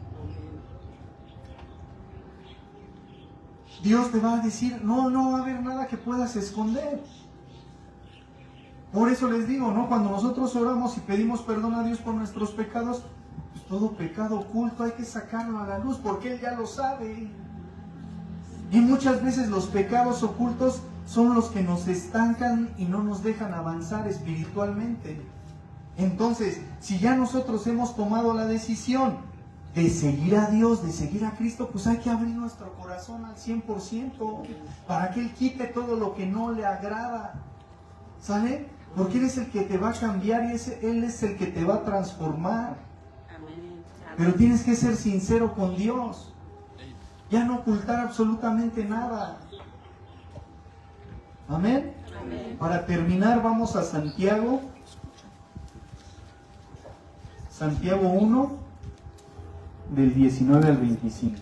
Dios te va a decir, no va a haber nada que puedas esconder. Por eso les digo, ¿no? Cuando nosotros oramos y pedimos perdón a Dios por nuestros pecados, pues todo pecado oculto hay que sacarlo a la luz, porque Él ya lo sabe. Y muchas veces los pecados ocultos son los que nos estancan y no nos dejan avanzar espiritualmente. Entonces, si ya nosotros hemos tomado la decisión de seguir a Dios, de seguir a Cristo, pues hay que abrir nuestro corazón al 100% para que Él quite todo lo que no le agrada. ¿Sale? Porque Él es el que te va a cambiar y Él es el que te va a transformar. Pero tienes que ser sincero con Dios. Ya no ocultar absolutamente nada. Amén. Amén. Para terminar, vamos a Santiago. Santiago 1, del 19 al 25.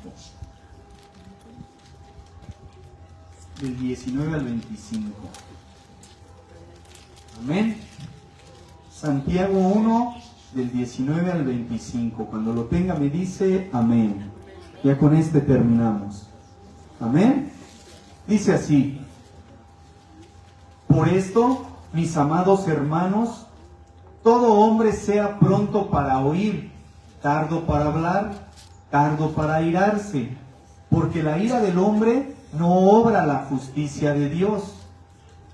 Del 19 al 25. Amén. Santiago 1, del 19 al 25. Cuando lo tenga me dice amén. Ya con este terminamos. Amén. Dice así: por esto, mis amados hermanos, todo hombre sea pronto para oír, tardo para hablar, tardo para airarse, porque la ira del hombre no obra la justicia de Dios.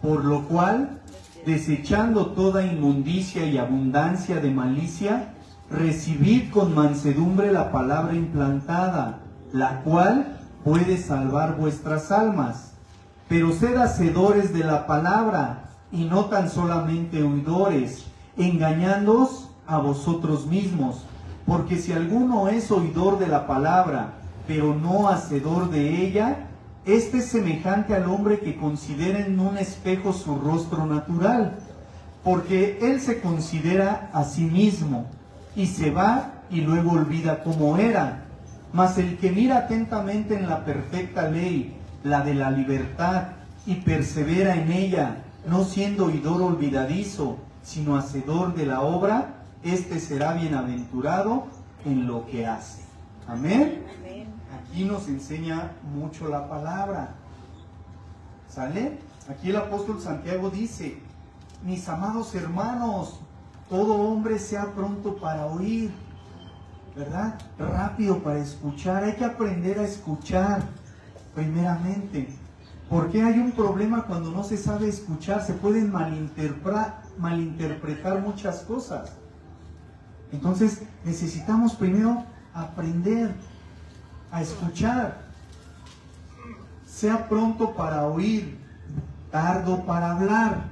Por lo cual, desechando toda inmundicia y abundancia de malicia, recibid con mansedumbre la palabra implantada, la cual puede salvar vuestras almas. Pero sed hacedores de la palabra, y no tan solamente oidores, engañándoos a vosotros mismos. Porque si alguno es oidor de la palabra, pero no hacedor de ella, este es semejante al hombre que considera en un espejo su rostro natural, porque él se considera a sí mismo, y se va y luego olvida cómo era. Mas el que mira atentamente en la perfecta ley, la de la libertad, y persevera en ella, no siendo oidor olvidadizo, sino hacedor de la obra, este será bienaventurado en lo que hace. Amén. Aquí nos enseña mucho la palabra. ¿Sale? Aquí el apóstol Santiago dice: mis amados hermanos, todo hombre sea pronto para oír, ¿verdad? Rápido para escuchar. Hay que aprender a escuchar primeramente. Porque hay un problema cuando no se sabe escuchar, se pueden malinterpretar muchas cosas. Entonces necesitamos primero aprender a escuchar. Sea pronto para oír, tardo para hablar.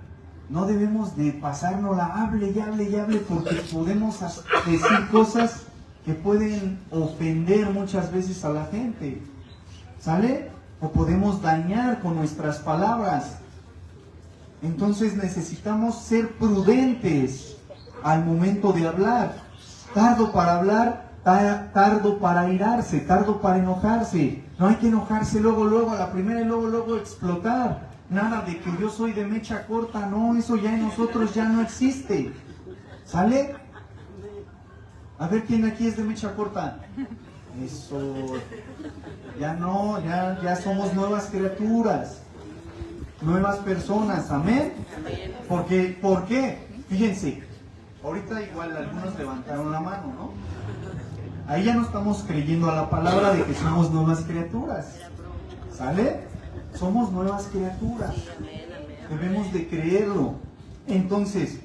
No debemos de pasárnosla, hable y hable y hable, porque podemos decir cosas que pueden ofender muchas veces a la gente. ¿Sale? O podemos dañar con nuestras palabras. Entonces necesitamos ser prudentes al momento de hablar. Tardo para hablar, tardo para airarse, tardo para enojarse. No hay que enojarse luego, a la primera y luego explotar. Nada de que yo soy de mecha corta, no, eso ya en nosotros ya no existe. ¿Sale? A ver quién aquí es de mecha corta. Eso, ya no, ya somos nuevas criaturas, nuevas personas, amén. ¿Por qué? Fíjense, ahorita igual algunos levantaron la mano, ¿no? Ahí ya no estamos creyendo a la palabra de que somos nuevas criaturas, ¿sale? Somos nuevas criaturas, debemos de creerlo. Entonces,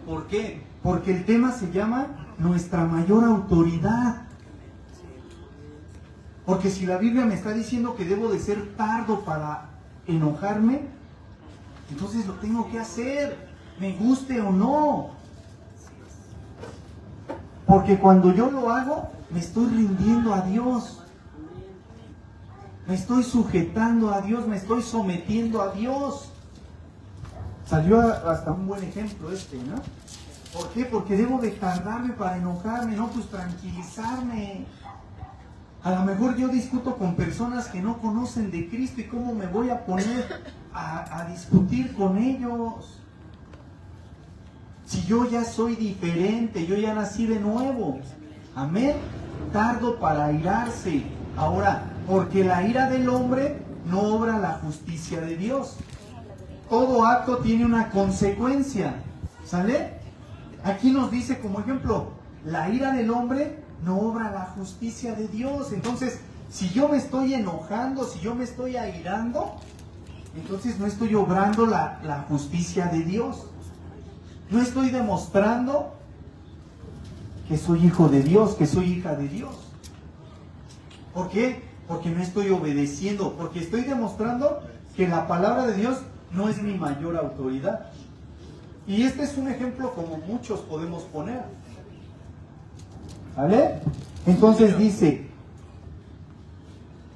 ¿por qué? Porque el tema se llama nuestra mayor autoridad. Porque si la Biblia me está diciendo que debo de ser tardo para enojarme, entonces lo tengo que hacer, me guste o no. Porque cuando yo lo hago, me estoy rindiendo a Dios. Me estoy sujetando a Dios, me estoy sometiendo a Dios. Salió hasta un buen ejemplo ¿no? ¿Por qué? Porque debo de tardarme para enojarme, no, pues tranquilizarme. A lo mejor yo discuto con personas que no conocen de Cristo y cómo me voy a poner a discutir con ellos. Si yo ya soy diferente, yo ya nací de nuevo. Amén. Tardo para airarse. Ahora, porque la ira del hombre no obra la justicia de Dios. Todo acto tiene una consecuencia. ¿Sale? Aquí nos dice como ejemplo, la ira del hombre no obra la justicia de Dios. Entonces, si yo me estoy enojando, si yo me estoy airando, entonces no estoy obrando la justicia de Dios. No estoy demostrando que soy hijo de Dios, que soy hija de Dios. ¿Por qué? Porque no estoy obedeciendo, porque estoy demostrando que la palabra de Dios no es mi mayor autoridad. Y este es un ejemplo como muchos podemos poner. ¿Vale? Entonces dice,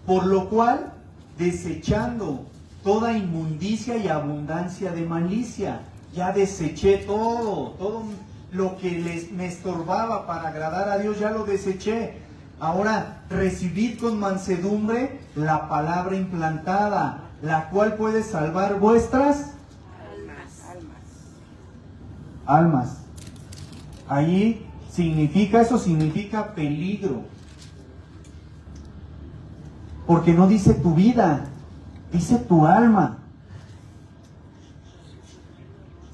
por lo cual, desechando toda inmundicia y abundancia de malicia, ya deseché todo lo que me estorbaba para agradar a Dios, ya lo deseché. Ahora, recibid con mansedumbre la palabra implantada, la cual puede salvar vuestras almas. Ahí eso significa peligro. Porque no dice tu vida, dice tu alma.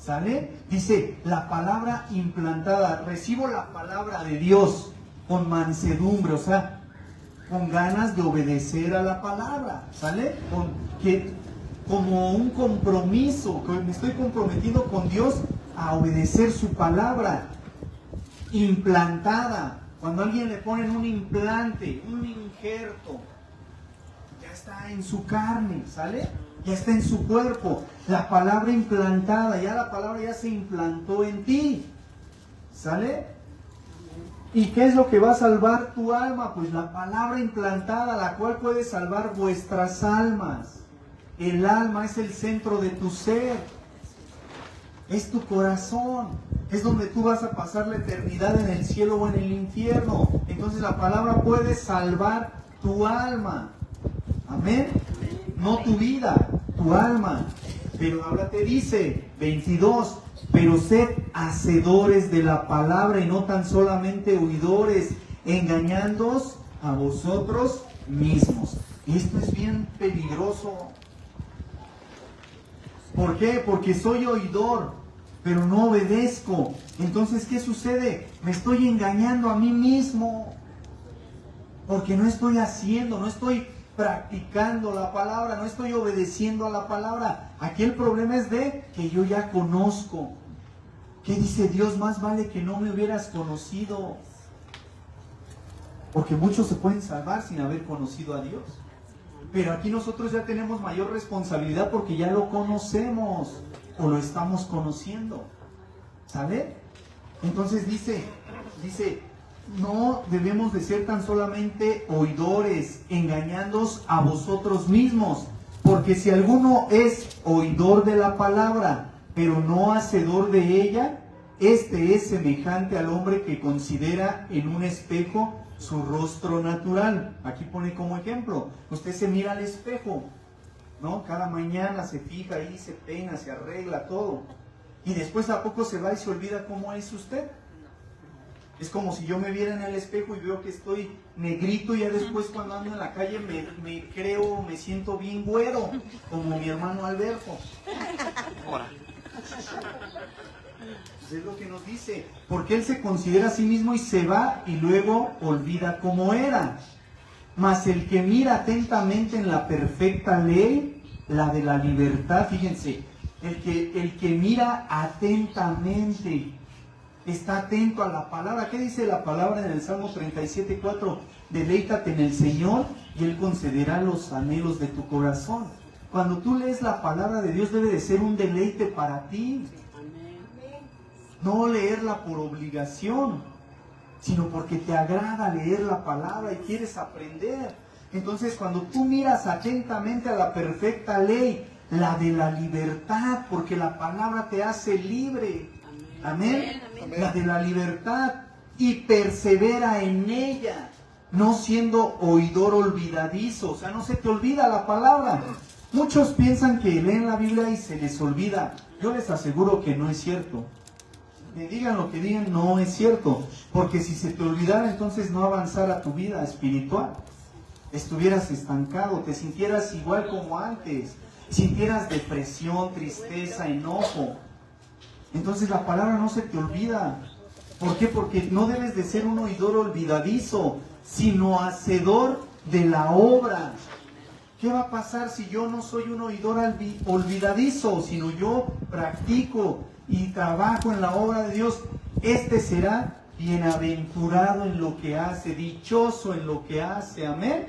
¿Sale? Dice la palabra implantada. Recibo la palabra de Dios con mansedumbre, o sea, con ganas de obedecer a la palabra. ¿Sale? Como un compromiso, que me estoy comprometiendo con Dios a obedecer su palabra. Implantada. Cuando a alguien le ponen un implante, un injerto, ya está en su carne, ¿sale? Ya está en su cuerpo. La palabra implantada, ya la palabra ya se implantó en ti, ¿sale? ¿Y qué es lo que va a salvar tu alma? Pues la palabra implantada, la cual puede salvar vuestras almas. El alma es el centro de tu ser, es tu corazón, es donde tú vas a pasar la eternidad, en el cielo o en el infierno. Entonces la palabra puede salvar tu alma. Amén. No tu vida, tu alma. Pero ahora te dice 22, pero sed hacedores de la palabra y no tan solamente oidores, engañándoos a vosotros mismos. Y esto es bien peligroso. ¿Por qué? Porque soy oidor, pero no obedezco. Entonces, ¿qué sucede? Me estoy engañando a mí mismo. Porque no estoy haciendo, no estoy practicando la palabra, no estoy obedeciendo a la palabra. Aquí el problema es de que yo ya conozco. ¿Qué dice Dios? Más vale que no me hubieras conocido. Porque muchos se pueden salvar sin haber conocido a Dios. Pero aquí nosotros ya tenemos mayor responsabilidad porque ya lo conocemos o lo estamos conociendo. ¿Sabe? Entonces dice, no debemos de ser tan solamente oidores, engañándoos a vosotros mismos. Porque si alguno es oidor de la palabra, pero no hacedor de ella, este es semejante al hombre que considera en un espejo su rostro natural. Aquí pone como ejemplo, usted se mira al espejo, ¿no? Cada mañana se fija ahí, se peina, se arregla todo. Y después a poco se va y se olvida cómo es usted. Es como si yo me viera en el espejo y veo que estoy negrito y ya después cuando ando en la calle me siento bien güero, como mi hermano Alberto. Pues es lo que nos dice, porque él se considera a sí mismo y se va y luego olvida cómo era. Mas el que mira atentamente en la perfecta ley, la de la libertad, fíjense, el que mira atentamente, está atento a la palabra. ¿Qué dice la palabra en el Salmo 37:4? Deleítate en el Señor y Él concederá los anhelos de tu corazón. Cuando tú lees la palabra de Dios debe de ser un deleite para ti. No leerla por obligación, sino porque te agrada leer la palabra y quieres aprender. Entonces cuando tú miras atentamente a la perfecta ley, la de la libertad, porque la palabra te hace libre. Amén. La de la libertad, y persevera en ella, no siendo oidor olvidadizo. O sea, no se te olvida la palabra. Muchos piensan que leen la Biblia y se les olvida. Yo les aseguro que no es cierto. Me digan lo que digan, no es cierto. Porque si se te olvidara, entonces no avanzara tu vida espiritual. Estuvieras estancado, te sintieras igual como antes. Sintieras depresión, tristeza, enojo. Entonces la palabra no se te olvida. ¿Por qué? Porque no debes de ser un oidor olvidadizo, sino hacedor de la obra. ¿Qué va a pasar si yo no soy un oidor olvidadizo, sino yo practico y trabajo en la obra de Dios? Este será bienaventurado en lo que hace, dichoso en lo que hace. Amén.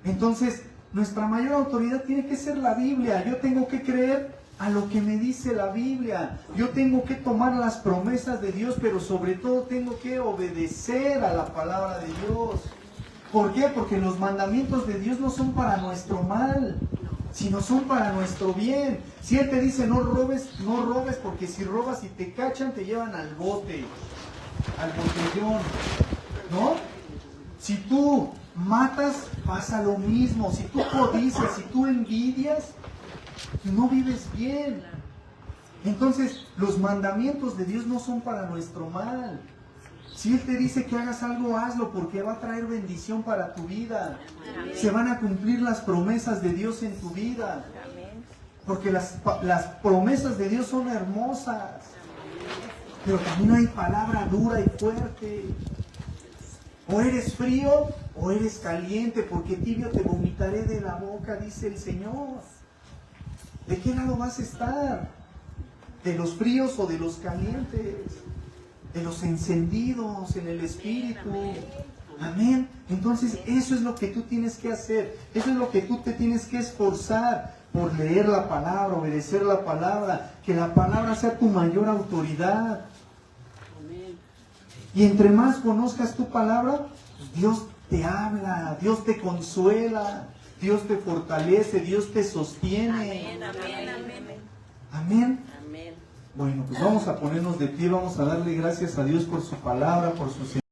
Entonces, nuestra mayor autoridad tiene que ser la Biblia. Yo tengo que creer a lo que me dice la Biblia. Yo tengo que tomar las promesas de Dios, pero sobre todo tengo que obedecer a la palabra de Dios. ¿Por qué? Porque los mandamientos de Dios no son para nuestro mal, sino son para nuestro bien. Si Él te dice no robes, no robes, porque si robas y te cachan, te llevan al bote, al botellón, ¿no? Si tú matas, pasa lo mismo. Si tú codicias, si tú envidias, no vives bien. Entonces, los mandamientos de Dios no son para nuestro mal. Si Él te dice que hagas algo, hazlo, porque va a traer bendición para tu vida. Se van a cumplir las promesas de Dios en tu vida. Porque las promesas de Dios son hermosas. Pero también hay palabra dura y fuerte. O eres frío o eres caliente, porque tibio te vomitaré de la boca, dice el Señor. ¿De qué lado vas a estar? ¿De los fríos o de los calientes? De los encendidos en el Espíritu. Amén. Entonces eso es lo que tú tienes que hacer. Eso es lo que tú te tienes que esforzar por leer la palabra, obedecer la palabra. Que la palabra sea tu mayor autoridad. Y entre más conozcas tu palabra, pues Dios te habla, Dios te consuela, Dios te fortalece, Dios te sostiene. Amén, amén, amén. Amén. Amén. Bueno, pues vamos a ponernos de pie, vamos a darle gracias a Dios por su palabra, por su